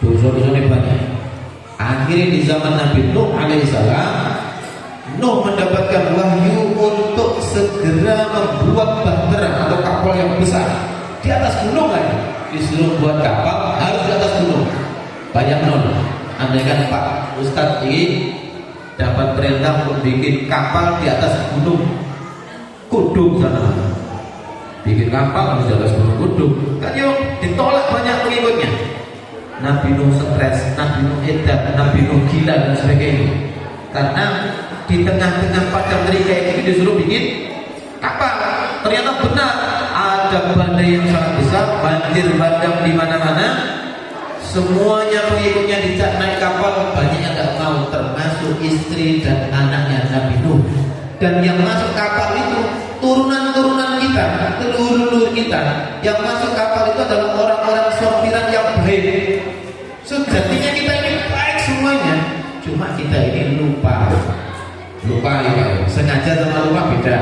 Dosa-dosanya banyak. Akhirnya di zaman Nabi Nuh alaihissalam, Nuh mendapatkan wahyu untuk segera membuat bahtera atau kapal yang besar di atas gunung kan. Disuruh buat kapal harus di atas gunung. Banyak andaikan Pak Ustadz ini dapat perintah untuk bikin kapal di atas gunung Kudung sana, bikin kapal harus di atas gunung Kudung, kan yuk ditolak banyak pengikutnya. Nabi Nuh stres, Nabi Nuh edan, Nabi Nuh gila dan sebagainya. Karena di tengah-tengah padang mereka ini disuruh bikin kapal, ternyata benar ada badai yang sangat besar, banjir bandang di mana-mana. Semuanya pengikutnya dijak naik kapal, banyak yang tidak mau, termasuk istri dan anaknya Nabi Nuh. Dan yang masuk kapal itu turunan-turunan kita, leluhur kita. Yang masuk kapal itu adalah orang-orang sortiran yang baik. Sejatinya kita ini baik semuanya, cuma kita ini lupa ya. Sengaja sama lupa beda.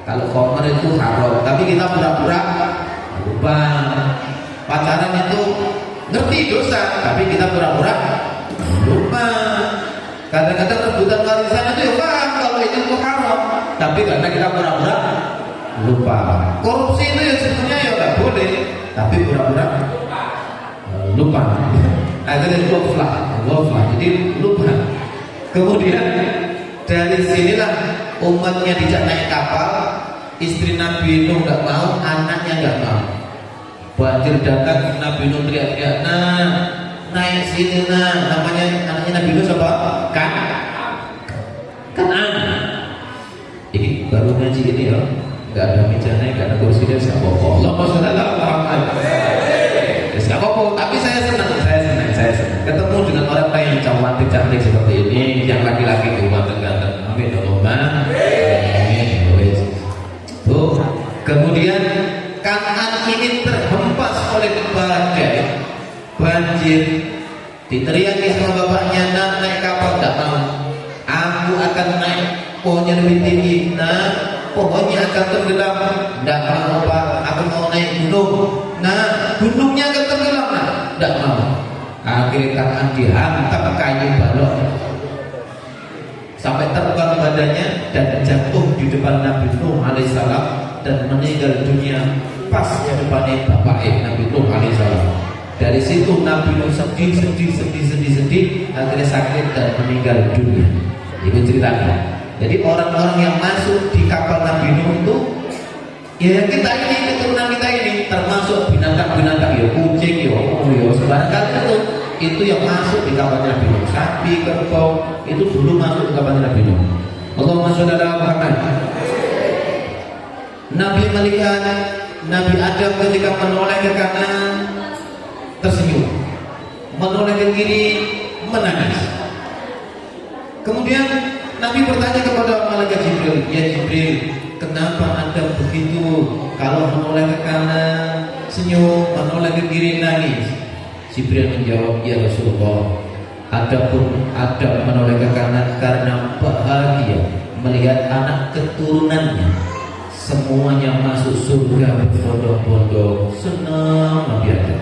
Kalau komer itu haram, tapi kita pura-pura lupa. Pacaran itu ngerti dosa, tapi kita pura-pura lupa. Kadang-kadang rebutan warisan itu ya paham kalau itu haram, tapi karena kita pura-pura lupa. Korupsi itu ya sebenarnya ya nggak boleh, tapi pura-pura lupa. Akhirnya ghaflah, jadi lupa. Kemudian dari sinilah umatnya dijak naik kapal. Istri Nabi Nuh nggak mau, anaknya nggak mau. Banjir datang, Nabi Nuh teriak-teriak, nah naik sini nah. Namanya anaknya Nabi Nuh siapa? Kanan. Ini baru ngaji ini ya, nggak ada mejanya, nggak ada kursinya, siapa kok? Allah Muhammad. Nggak apa-apa, tapi saya senang ketemu dengan orang yang cantik seperti ini, yang laki-laki ganteng-ganteng. Amin Allahumma. Tuh, kemudian Kan'an ini terhempas oleh badai, banjir. Diteriaki sama bapaknya, naik kapal, tidak mau. Aku akan naik pohonnya lebih tinggi. Nah, pohonnya akan tenggelam. Tidak mau Pak, aku mau naik gunung. Nah, gunungnya akan tenggelam. Nah, tidak mau. Akhirnya tangan dihantam kayu balok sampai terbang badannya dan jatuh di depan Nabi Nuh alaihissalam dan meninggal dunia pas di depannya bapaknya Nabi Nuh alaihissalam. Dari situ Nabi Nuh sedih, akhirnya sakit dan meninggal dunia. Itu ceritanya. Jadi orang-orang yang masuk di kapal Nabi Nuh itu ya kita ini, keturunan kita ini, termasuk binatang-binatang ya, kucing ya, sembarang itu yang masuk di kapal Nabi Nuh. Sapi, kerbau itu dulu masuk di kapal Nabi Nuh. Allahumma sholli ala Muhammad. Nabi melihat Nabi Adam ketika menoleh ke kanan tersenyum, menoleh ke kiri menangis. Kemudian Nabi bertanya kepada malaikat Jibril, ya Jibril, kenapa Anda begitu? Kalau menoleh ke kanan senyum, menoleh ke kiri nangis. Jibril menjawab, ya Rasulullah, adapun Adam menoleh ke kanan karena bahagia melihat anak keturunannya semuanya masuk surga berbondong-bondong, senang Nabi Adam.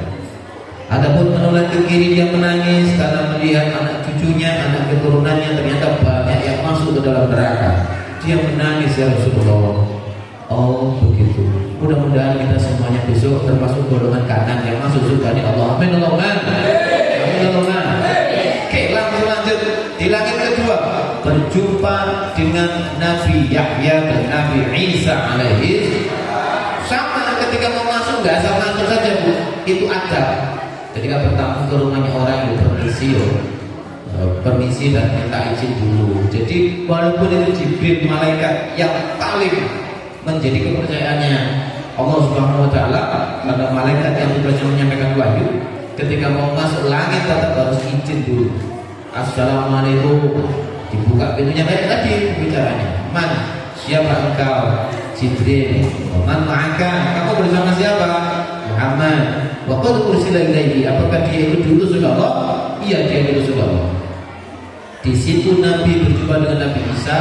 Adapun menoleh ke kiri dia menangis karena melihat anak cucunya, anak keturunannya ternyata banyak yang masuk ke dalam neraka. Dia menangis, ya Rasulullah. Oh begitu. Mudah-mudahan kita semuanya besok termasuk golongan kanan yang masuk surga ni Allah. Amin Allahumma. Amin Allahumma. Oke, langsung lanjut di langit kedua berjumpa dengan Nabi Yahya dan Nabi Isa alaihi. Sama ketika mau masuk nggak asal masuk saja Bu, itu adab. Ketika bertamu ke rumahnya orang yang permisi dan minta izin dulu. Jadi walaupun itu Jibril malaikat yang paling menjadi kepercayaannya Allah Subhanahu Wa Taala, karena malaikat yang tugasnya menyampaikan wahyu, ketika mau masuk langit tetap harus izin dulu. Assalamualaikum, dibuka pintunya kayak tadi bicaranya. Man, siapa engkau? Jibril. Man ma'aka, kamu bersama siapa? Muhammad. Wa qad ursila ilaihi, apakah dia itu diutus oleh Allah? Iya, dia diutus oleh Allah. Di situ Nabi berjumpa dengan Nabi Isa,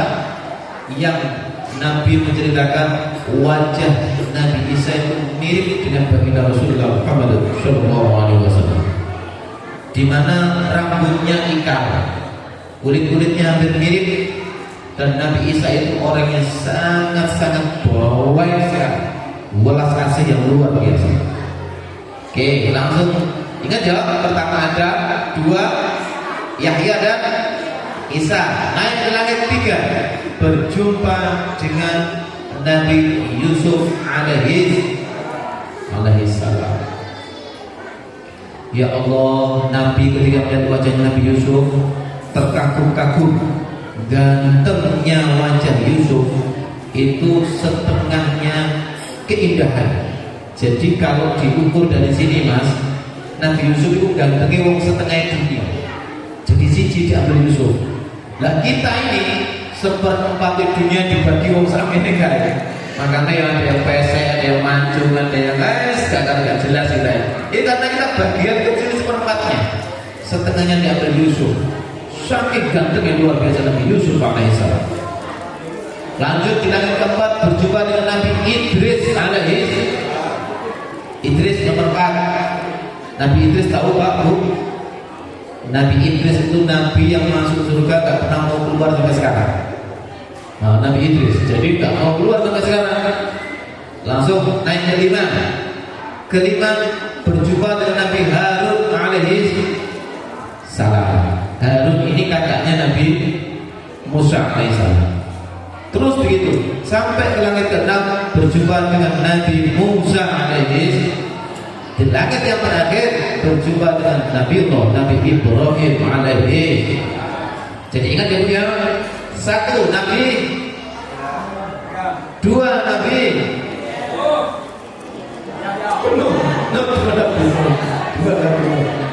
yang Nabi menceritakan wajah Nabi Isa itu mirip dengan baginda Rasulullah Muhammad sallallahu alaihi wasallam, di mana rambutnya ikal, kulit-kulitnya hampir mirip, dan Nabi Isa itu orangnya sangat-sangat baik sekali, welas kasih yang luar biasa. Oke, langsung ingat ya, pertama ada dua, Yahya dan Isa. Naik ke langit tiga, berjumpa dengan Nabi Yusuf alaihi salam. Ya Allah, Nabi ketika melihat wajah Nabi Yusuf terkagum-kagum. Gantengnya wajah Yusuf itu setengahnya keindahan. Jadi kalau diukur dari sini Mas, Nabi Yusuf itu gantengnya wong setengah dunia. Jadi siji diambil Yusuf. Nah kita ini seperempat dunia dibagi wong sak ngene kae. Makanya yang ada yang pesek, ada yang mancung, ada yang gak jelas kita. Ini karena kita bagian kecil seperempatnya. Setengahnya diambil Yusuf. Saking ganteng yang luar biasa Nabi Yusuf alaihissalam. Lanjut di langit keempat berjumpa dengan Nabi Idris alaihi. Idris nomor 4. Nabi Idris tahu Pak Bu? Nabi Idris itu Nabi yang masuk surga gak pernah mau keluar sampai sekarang. Nah, Nabi Idris jadi gak mau keluar sampai sekarang. Langsung naik ke 5. Kelima berjumpa dengan Nabi Harun alaihi salam. Harun ini kakaknya Nabi Musa alaihissalam. Terus begitu sampai ke langit ke-6 berjumpa dengan Nabi Musa alaihi. Di langit yang terakhir berjumpa dengan Nabi Ibrahim alaihi. Jadi ingat ya Bu ya, 1 Nabi, 2 Nabi,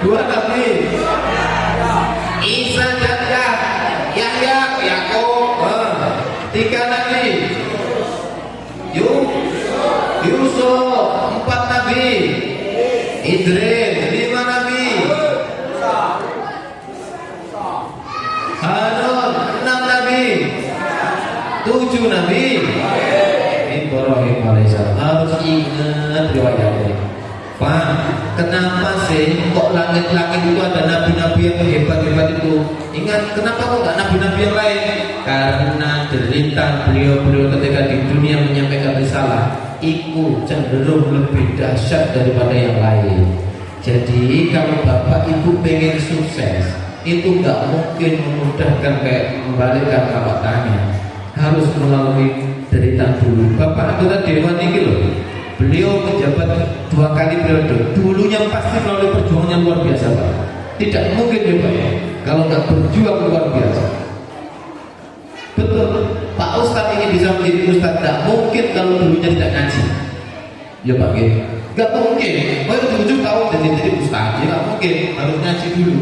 2 Nabi, Isa dan Yahya, Yakub, 3 Nabi, Yusuf, 4 Nabi, Idris, 5 Nabi, Harun, 6 Nabi, 7 Nabi Ibrahim alaihissalam. Harus ingat riwayatnya. Pak, kenapa sih kok langit-langit itu ada nabi-nabi yang hebat-hebat itu? Ingat, kenapa kok nggak nabi-nabi yang lain? Karena derita beliau-beliau ketika di dunia menyampaikan risalah itu cenderung lebih dahsyat daripada yang lain. Jadi kalau bapak ibu pengen sukses, itu nggak mungkin memudahkan kayak membalikkan telapak tangan. Harus melalui derita dulu. Bapak anggota dewan ini loh, beliau menjabat 2 kali periode. Dulunya pasti melalui perjuangan yang luar biasa, Pak. Tidak mungkin ya, Pak, kalau nggak berjuang luar biasa. Betul, Pak Ustadz ini bisa menjadi Ustadz, tidak mungkin kalau dulunya tidak ngaji. Ya Pak, nggak mungkin. Oh, 7 tahun jadi Ustadz, ya nggak mungkin. Harus ngaji dulu.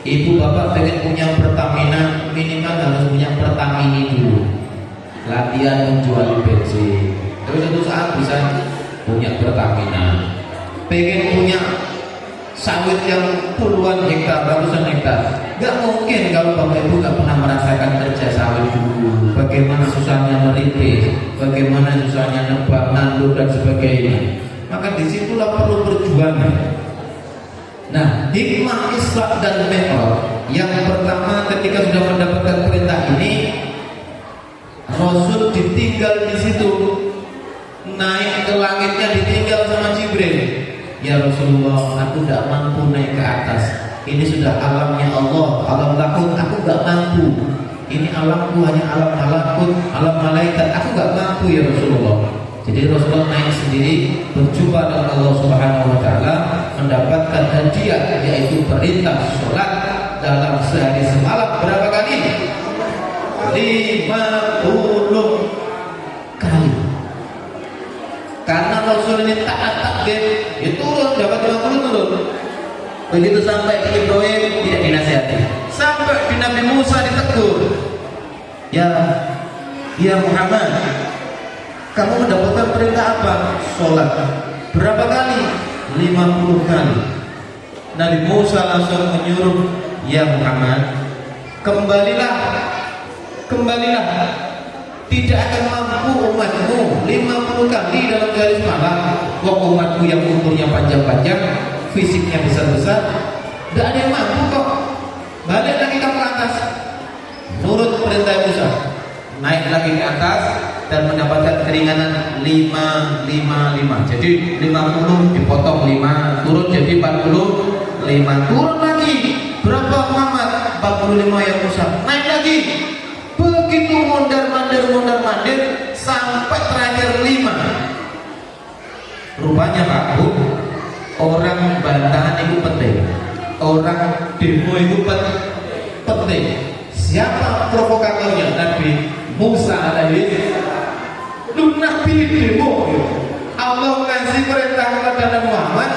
Ibu bapak pengen punya Pertamina, minimal harus punya Pertamini dulu. Latihan menjual bensin. Terus suatu saat bisa punya Pertamina. Pengen punya sawit yang puluhan hektar, ratusan hektar. Gak mungkin kalau bapak ibu gak pernah merasakan kerja sawit dulu. Bagaimana susahnya merintis, bagaimana susahnya nebak, nandur dan sebagainya. Maka disitulah perlu perjuangan. Nah, hikmah Isra dan Mi'raj yang pertama ketika sudah mendapatkan perintah ini, Rasul ditinggal di situ, naik ke langitnya ditinggal sama Jibril. Ya Rasulullah, aku tidak mampu naik ke atas. Ini sudah alamnya Allah, alam lakut, aku gak mampu. Ini alamku hanya alam malakut, alam malaikat, aku gak mampu ya Rasulullah. Jadi Rasulullah naik sendiri berjumpa dengan Allah Subhanahu wa taala, mendapatkan hadiah yaitu perintah sholat dalam sehari semalam berapa kali? 50 kali. Karena Rasul ini taat takbir, dia turun dapat 50 turun. Begitu sampai ke Ibrahim tidak dinasihati. Sampai di Nabi Musa ditegur. Ya Muhammad, kamu mendapatkan perintah apa? Sholat. Berapa kali? 50 kali. Nabi Musa langsung menyuruh, ya Muhammad, kembalilah. Tidak akan mampu umatmu 50 kali dalam garis malam. Wong umatku yang umurnya panjang-panjang, fisiknya besar-besar, tidak ada yang mampu kok. Balik lagi ke atas. Nurut perintah Musa, naik lagi ke atas dan mendapatkan keringanan 5. Jadi 50 dipotong 5, turun jadi 45. Turun lagi. Berapa Muhammad? 45 ya Musa. Naik lagi. Begitu mondar-mandir sampai terakhir 5. Rupanya Pak Bu, orang bantahan itu penting, orang demo itu penting. Siapa provokatornya? Nabi Musa alaihissalam. Nabi demo. Allah ngasih perintah kepada Nabi Muhammad,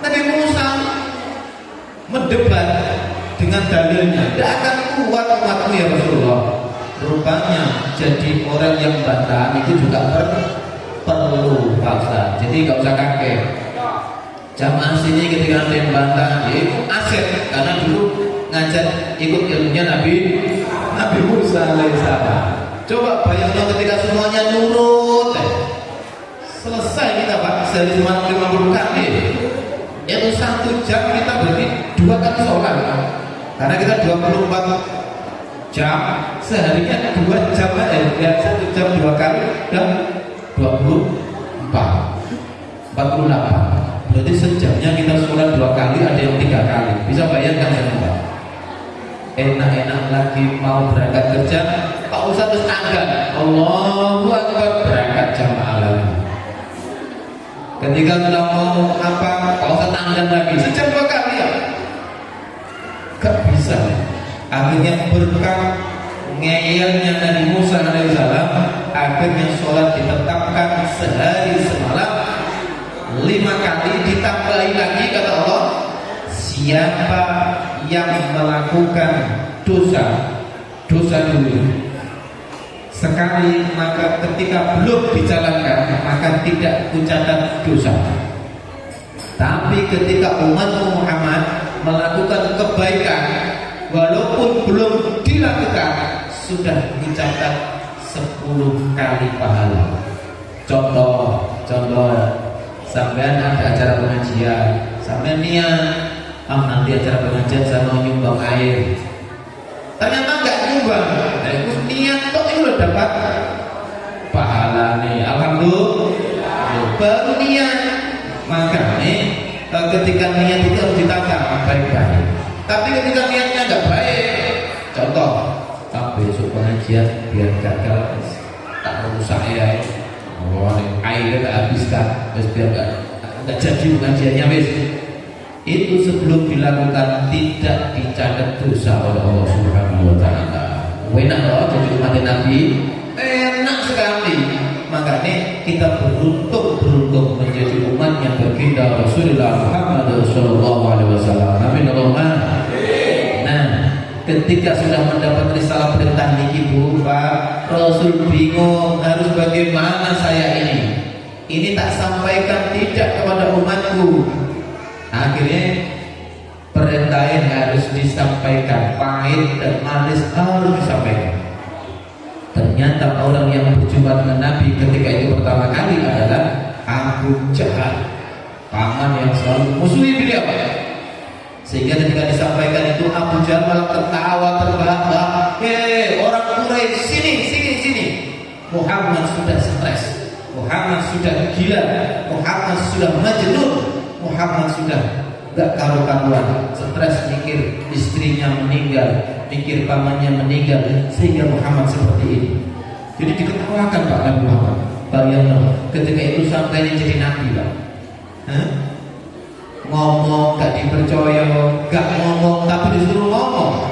Nabi Musa mendebat dengan dalilnya, tidak akan kuat umatmu ya Rasulullah. Rupanya jadi orang yang bantahan itu juga perlu Pak Ustaz. Jadi gak usah kaget. Jamaah sini ketika ada yang bantah, ya itu aset, karena dulu ngajar ikut ilmunya Nabi Musa alaihissalam. Coba bayangnya ketika semuanya nurut, selesai kita Pak, sehari 50 kali. Itu 1 jam kita berarti 2 kali sholat. Karena kita 24 jam, seharinya 2 jam aja, 1 jam 2 kali dan 48. Berarti sejamnya kita sholat 2 kali, ada yang 3 kali. Bisa bayangkan kan Pak? Enak-enak lagi mau berangkat kerja, Pak Ustaz terus angkat, Allahu Akbar, berangkat jamaah lagi. Ketika sudah mau apa, Pak Ustaz angkat lagi, sejam 2 kali ya? Gak bisa ya. Akhirnya berkah ngeyelnya Nabi Musa alaihissalam, akhirnya sholat ditetapkan sehari semalam 5 kali, ditambahi lagi kata Allah, siapa yang melakukan dosa dulu sekali, maka ketika belum dijalankan maka tidak kucatat dosa. Tapi ketika umat Muhammad melakukan kebaikan walaupun belum dilakukan, sudah dicatat 10 kali pahala. Contoh sampean ada acara pengajian, sampean niat nanti acara pengajian saya mau nyumbang air, ternyata nggak nyumbang, nah itu niat kok itu udah dapat pahala nih, alhamdulillah. Baru niat, makanya ketika niat itu harus ditata baik-baik. Tapi ketika niatnya nggak baik, contoh besok pengajian biar gagal tak rusak ya, airnya nggak habiskan, biar nggak jadi pengajiannya wis. Itu sebelum dilakukan tidak dicatat dosa oleh Allah Subhanahu wa taala. Enak loh jadi umat Nabi, enak sekali. Makanya kita beruntung menjadi umat yang baginda Rasulullah Muhammad sallallahu alaihi wasallam. Amin Allahumma. Nah, ketika sudah mendapat risalah perintah niki Bu, Pak, Rasul bingung harus bagaimana saya ini. Ini tak sampaikan tidak kepada umatku. Akhirnya perintahnya harus disampaikan, pahit dan manis harus disampaikan. Ternyata orang yang berjumpa dengan Nabi ketika itu pertama kali adalah Abu Jahal, paman yang selalu musuhi beliau. Sehingga ketika disampaikan itu Abu Jahal malah tertawa terbahak-bahak. Hei orang Quraisy, sini. Muhammad sudah stres, Muhammad sudah gila, Muhammad sudah majnun, Muhammad sudah gak karu-karuan, stres mikir istrinya meninggal, mikir pamannya meninggal, sehingga Muhammad seperti ini. Jadi diketawakan Pak Nabi Muhammad. Bayangkan ketika itu sampai jadi nabi Pak. Ngomong gak dipercaya, gak ngomong tapi disuruh ngomong.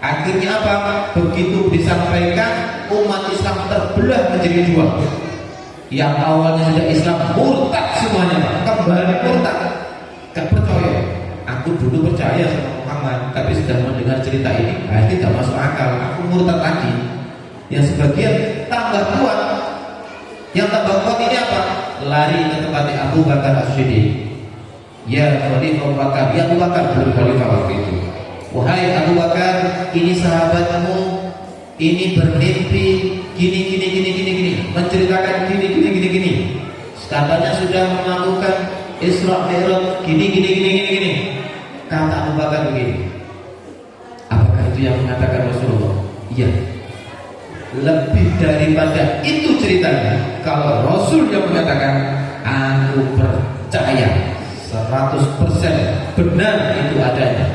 Akhirnya apa? Begitu disampaikan, umat Islam terbelah menjadi dua. Yang awalnya sudah Islam murtad semuanya, kembali murtad, gak percaya. Aku dulu percaya sama Muhammad, tapi sudah mendengar cerita ini, ini gak masuk akal, aku murtad lagi. Yang sebagian tambah kuat. Yang tambah kuat ini apa? Lari ke tempatnya Abu Bakar As-Siddiq. Ya Khalifah Abu Bakar, ya Abu Bakar belum khalifah waktu itu. Wahai Abu Bakar, ini sahabatmu, ini bermimpi gini, menceritakan gini. Katanya sudah melakukan Isra Mi'raj gini. Kata Abu Bakar begini. Apakah itu yang mengatakan Rasulullah? Iya. Lebih daripada itu ceritanya, kalau Rasul yang mengatakan, aku percaya 100% benar itu adanya.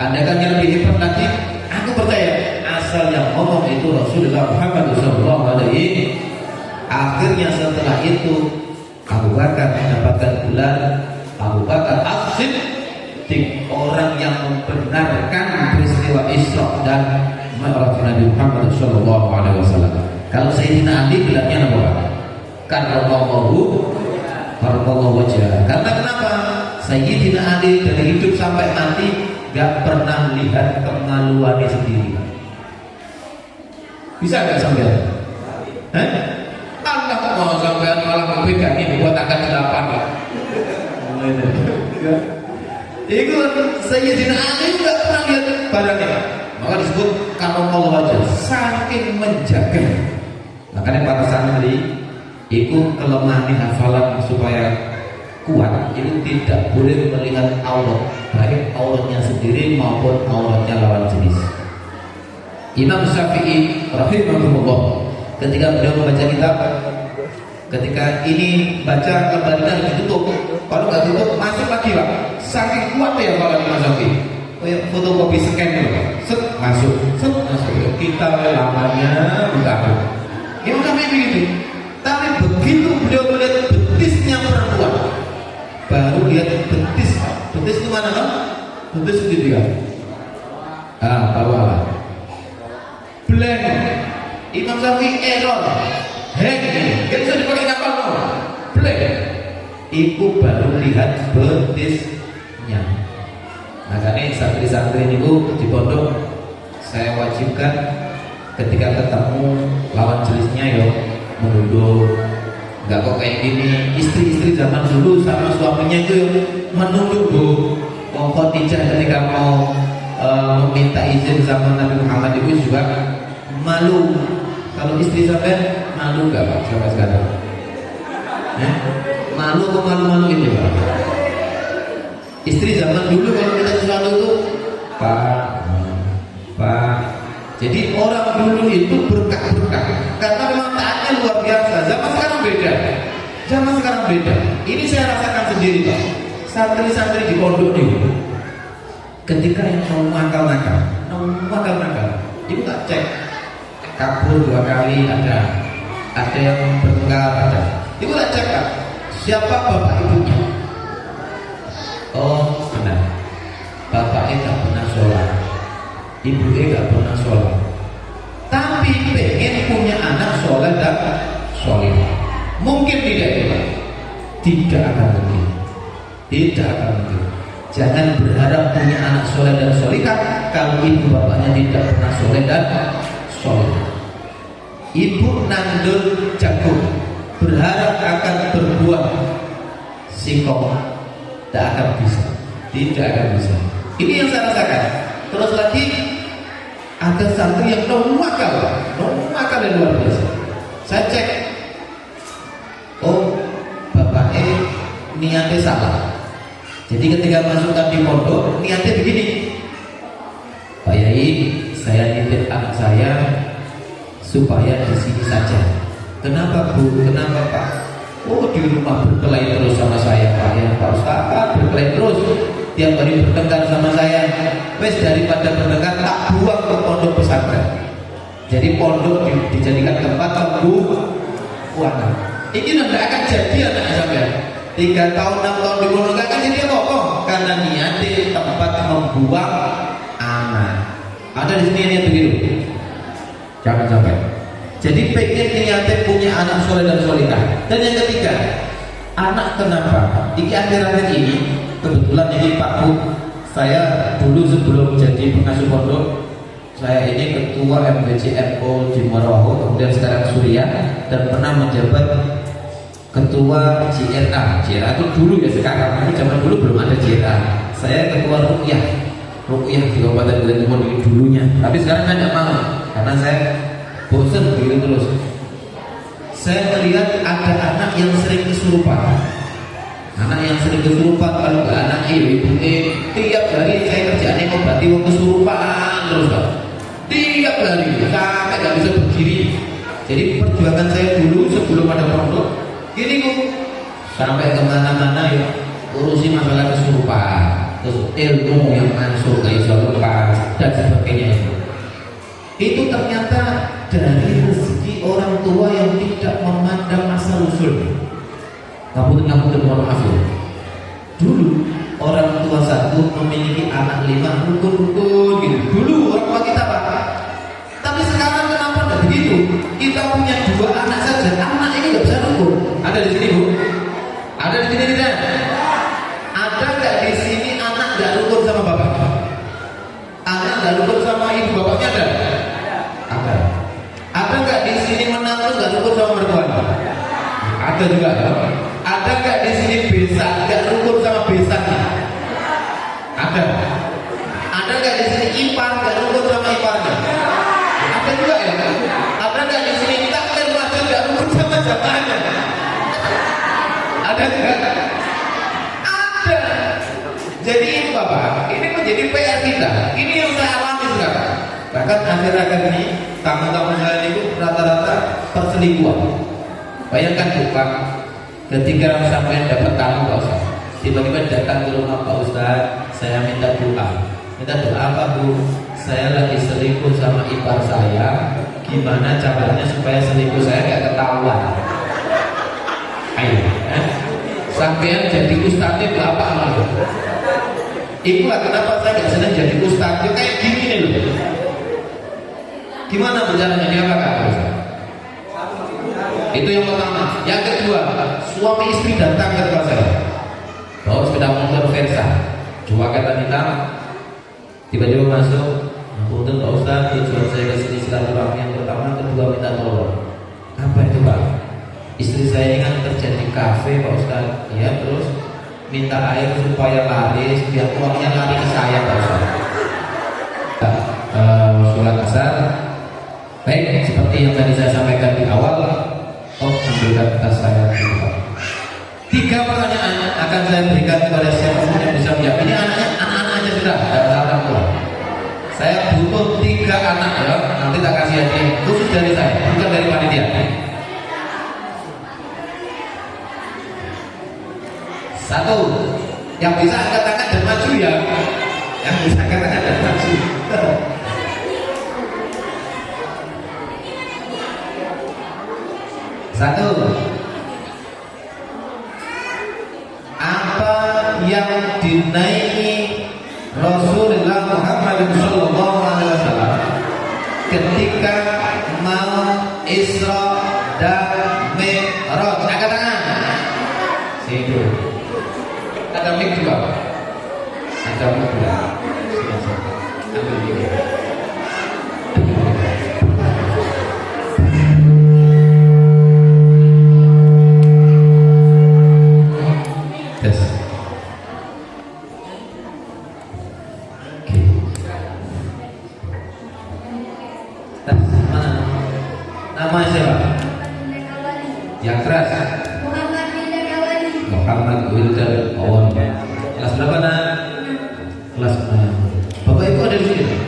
Andaikan yang lebih hebat lagi, aku percaya asal yang ngomong itu Rasulullah Muhammad SAW. Akhirnya setelah itu Abu Bakar mendapatkan gelar Abu Bakar As-Siddiq, orang yang membenarkan peristiwa Isra dan Mi'raj Nabi Muhammad SAW. Kalau Sayyidina Ali gelarnya apa? Karramallahu wajhah. Karena kenapa? Sayyidina Ali dari hidup sampai mati gak pernah lihat kemaluannya sendiri. Bisa gak sampean? Allah mau sampean malah mempegang ini buat angkat 8 Pak. Itu Sayyidina Ali gak pernah lihat badannya. Maka disebut karramallahu wajhah, saking menjaga. Makanya para santri itu kelemahan hafalan supaya kuat itu tidak boleh melihat aurat, baik auratnya sendiri maupun auratnya lawan jenis. Imam Syafi'i rahimahullah ketika beliau membaca kitab, ketika ini baca lembarnya ditutup, kalau nggak tutup masuk lagi Pak. Saking kuat ya kalau Imam Syafi'i. Fotokopi scan dulu, masuk. Kita lamanya bukan. Imam Syafi'i begitu. Tapi begitu beliau melihat betisnya perempuan, baru lihat betis itu mana kan? Betis itu dia. Bawah. Blank. Imam Syafi'i error. Heng ini, gak bisa dipakai kapal no. Blank. Iku baru lihat betisnya. Makanya santri-santri ini di pondok saya wajibkan ketika ketemu lawan jenisnya menunduk. Enggak kok kayak gini. Istri-istri zaman dulu sama suaminya itu menunduk Bu. Khadijah ketika mau meminta izin sama Nabi Muhammad itu juga malu. Kalau istri sampai malu nggak Pak sampai sekarang? Malu atau malu-malu ini Pak? Istri zaman dulu kalau kita sesuatu itu Pak. Jadi orang dulu itu berkah-berkah karena memang taatnya luar biasa. Zaman sekarang beda. Zaman sekarang beda. Ini saya rasakan sendiri Pak. Santri-santri di pondok nih, ketika yang mau nakal-nakal, itu tak cek kabur 2 kali ada yang bertengkar ada. Itu tak cek Pak. Siapa bapak ibunya? Oh benar. Bapaknya tak pernah sholat, ibunya tak pernah sholat. Tapi pengen punya anak sholat dan sholat. Mungkin tidak Pak? Tidak akan mungkin. Tidak akan mungkin. Jangan berharap punya anak soleh dan solihah kalau ibu bapaknya tidak pernah soleh dan soleh. Ibu nandur jagung berharap akan berbuah singkong, tak akan bisa. Tidak akan bisa. Ini yang saya rasakan. Terus lagi ada santri yang nakal yang luar biasa. Saya cek, oh bapaknya niatnya salah. Jadi ketika masukkan di pondok, niatnya begini, Pak Yai, saya nitip anak saya supaya di sini saja. Kenapa Bu? Kenapa Pak? Oh di rumah berkelahi terus sama saya Pak ya, Pak Ustaz berkelahi terus, tiap hari bertengkar sama saya. Wes daripada bertengkar tak buang ke pondok pesantren. Jadi pondok dijadikan tempat pembuangan. Ini tidak akan jadi anak sampean. 3 tahun 6 tahun di pondok akan jadi apa? Karena niatnya tempat membuang anak. Ada di sini yang begitu. Jangan sampai. Jadi pengen niatnya punya anak soleh dan solehah. Dan yang ketiga, anak kenapa? Di akhir-akhir ini kebetulan ini Pak Bu, saya dulu sebelum jadi pengasuh pondok, saya ini ketua MBCNO di Marawaho, kemudian sekarang Suriah, dan pernah menjabat ketua JRA. JRA itu dulu ya, sekarang ini zaman dulu belum ada JRA. Saya ketua Ruqyah di Kabupaten Kutai Timur dulunya. Tapi sekarang saya tidak mau karena saya bosan begitu terus. Saya melihat ada anak yang sering kesurupan. Anak yang sering kesurupan, kalau nggak anak ibu tiap hari saya kerjaan ngobati wong kesurupan terus Pak. Tiap hari sampai nggak bisa berdiri. Jadi perjuangan saya dulu sebelum ada pondok gini kok, sampai kemana-mana ya urusi masalah kesurupan, terus ilmu yang masuk ke lepas dan sebagainya itu ternyata dari rezeki orang tua yang tidak memandang masa usul. Kamu mohon maaf ya. Dulu orang tua satu memiliki anak 5 rukun gitu. Dulu orang tua kita Pak. Tapi sekarang kenapa tidak begitu? Kita punya 2 anak saja, anak ini nggak bisa rukun. Ada di sini Bu? Ada di sini tidak? Ada nggak di sini anak nggak rukun sama bapaknya? Anak nggak rukun sama ibu bapaknya ada? Ada. Ada nggak di sini menantu nggak rukun sama mertuanya? Ada juga ya. Ada nggak di sini besan nggak rukun sama besannya? Ada. Ada nggak di sini ipar nggak rukun sama iparnya? Ada juga ya. Ada nggak di sini takmir masjid nggak rukun sama jamaahnya? Ada juga. Ada. Jadi ini Bapak, ini menjadi PR kita. Ini yang saya alami sekarang. Bahkan akhir-akhir ini tamu-tamu saya itu rata-rata perselingkuhan. Bayangkan Pak, ketika sampai dapat tamu Pak Ustaz, tiba-tiba datang ke rumah Pak Ustaz, saya minta doa. Minta doa apa Bu? Saya lagi selingkuh sama ipar saya. Gimana caranya supaya selingkuh saya gak ketahuan? Ayo, sampean jadi ustadznya bapak malu. Itulah kenapa saya gak senang jadi ustadz. Kayak gini nih loh. Gimana berjalannya dia Pak Ustaz? Itu yang pertama. Yang kedua, suami istri datang ke tempat saya, bawa sepeda motor Versa, 2 kata hitam. Tiba-tiba masuk, punten Pak Ustaz, tujuan saya ke sini silaturahmi yang pertama, kedua minta tolong. Apa itu Pak? Istri saya ini kan kerja di kafe Pak Ustaz. Ya, terus minta air supaya laris, biar uangnya lari ke saya Pak Ustaz. Sholat asar, Baik, seperti yang tadi saya sampaikan di awal, ambilkan tas saya. 3 pertanyaan akan saya berikan kepada siapapun yang bisa menjawab. Ini anak-anak aja sudah, tidak ada orang tua. Saya butuh 3 anak ya, nanti tak kasih hadiah khusus dari saya, bukan dari panitia. 1, yang bisa angkat tangan dan maju ya, yang bisa angkat tangan dan maju. Satu, apa yang dinaiki Rasulullah Muhammad SAW ketika mau Isra dan Mi'raj? Angkat tangan. Situ. Ada mic juga. Ada mic juga. Ambil mic. Nama siapa? Yang keras. Muhammad Wildan Awan. Kelas berapa nak? Kelas 6. Bapak ibu ada di sini?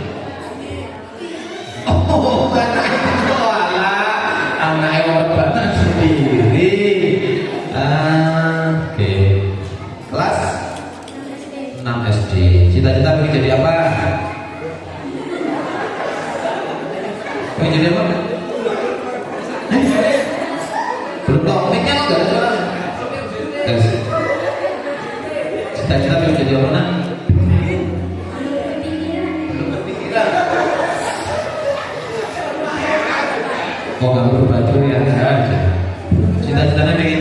Oh, anak itu anak bapak sendiri. Oke. Kelas 6 SD. Cita-cita pengen jadi apa? Pengen jadi apa? Belum tahu, mic-nya enggak ada suara. Guys, cita-cita pengen jadi apa nak? Belum berpikiran. Oh, nggak berbaju ya, aja. Cita-citanya pengen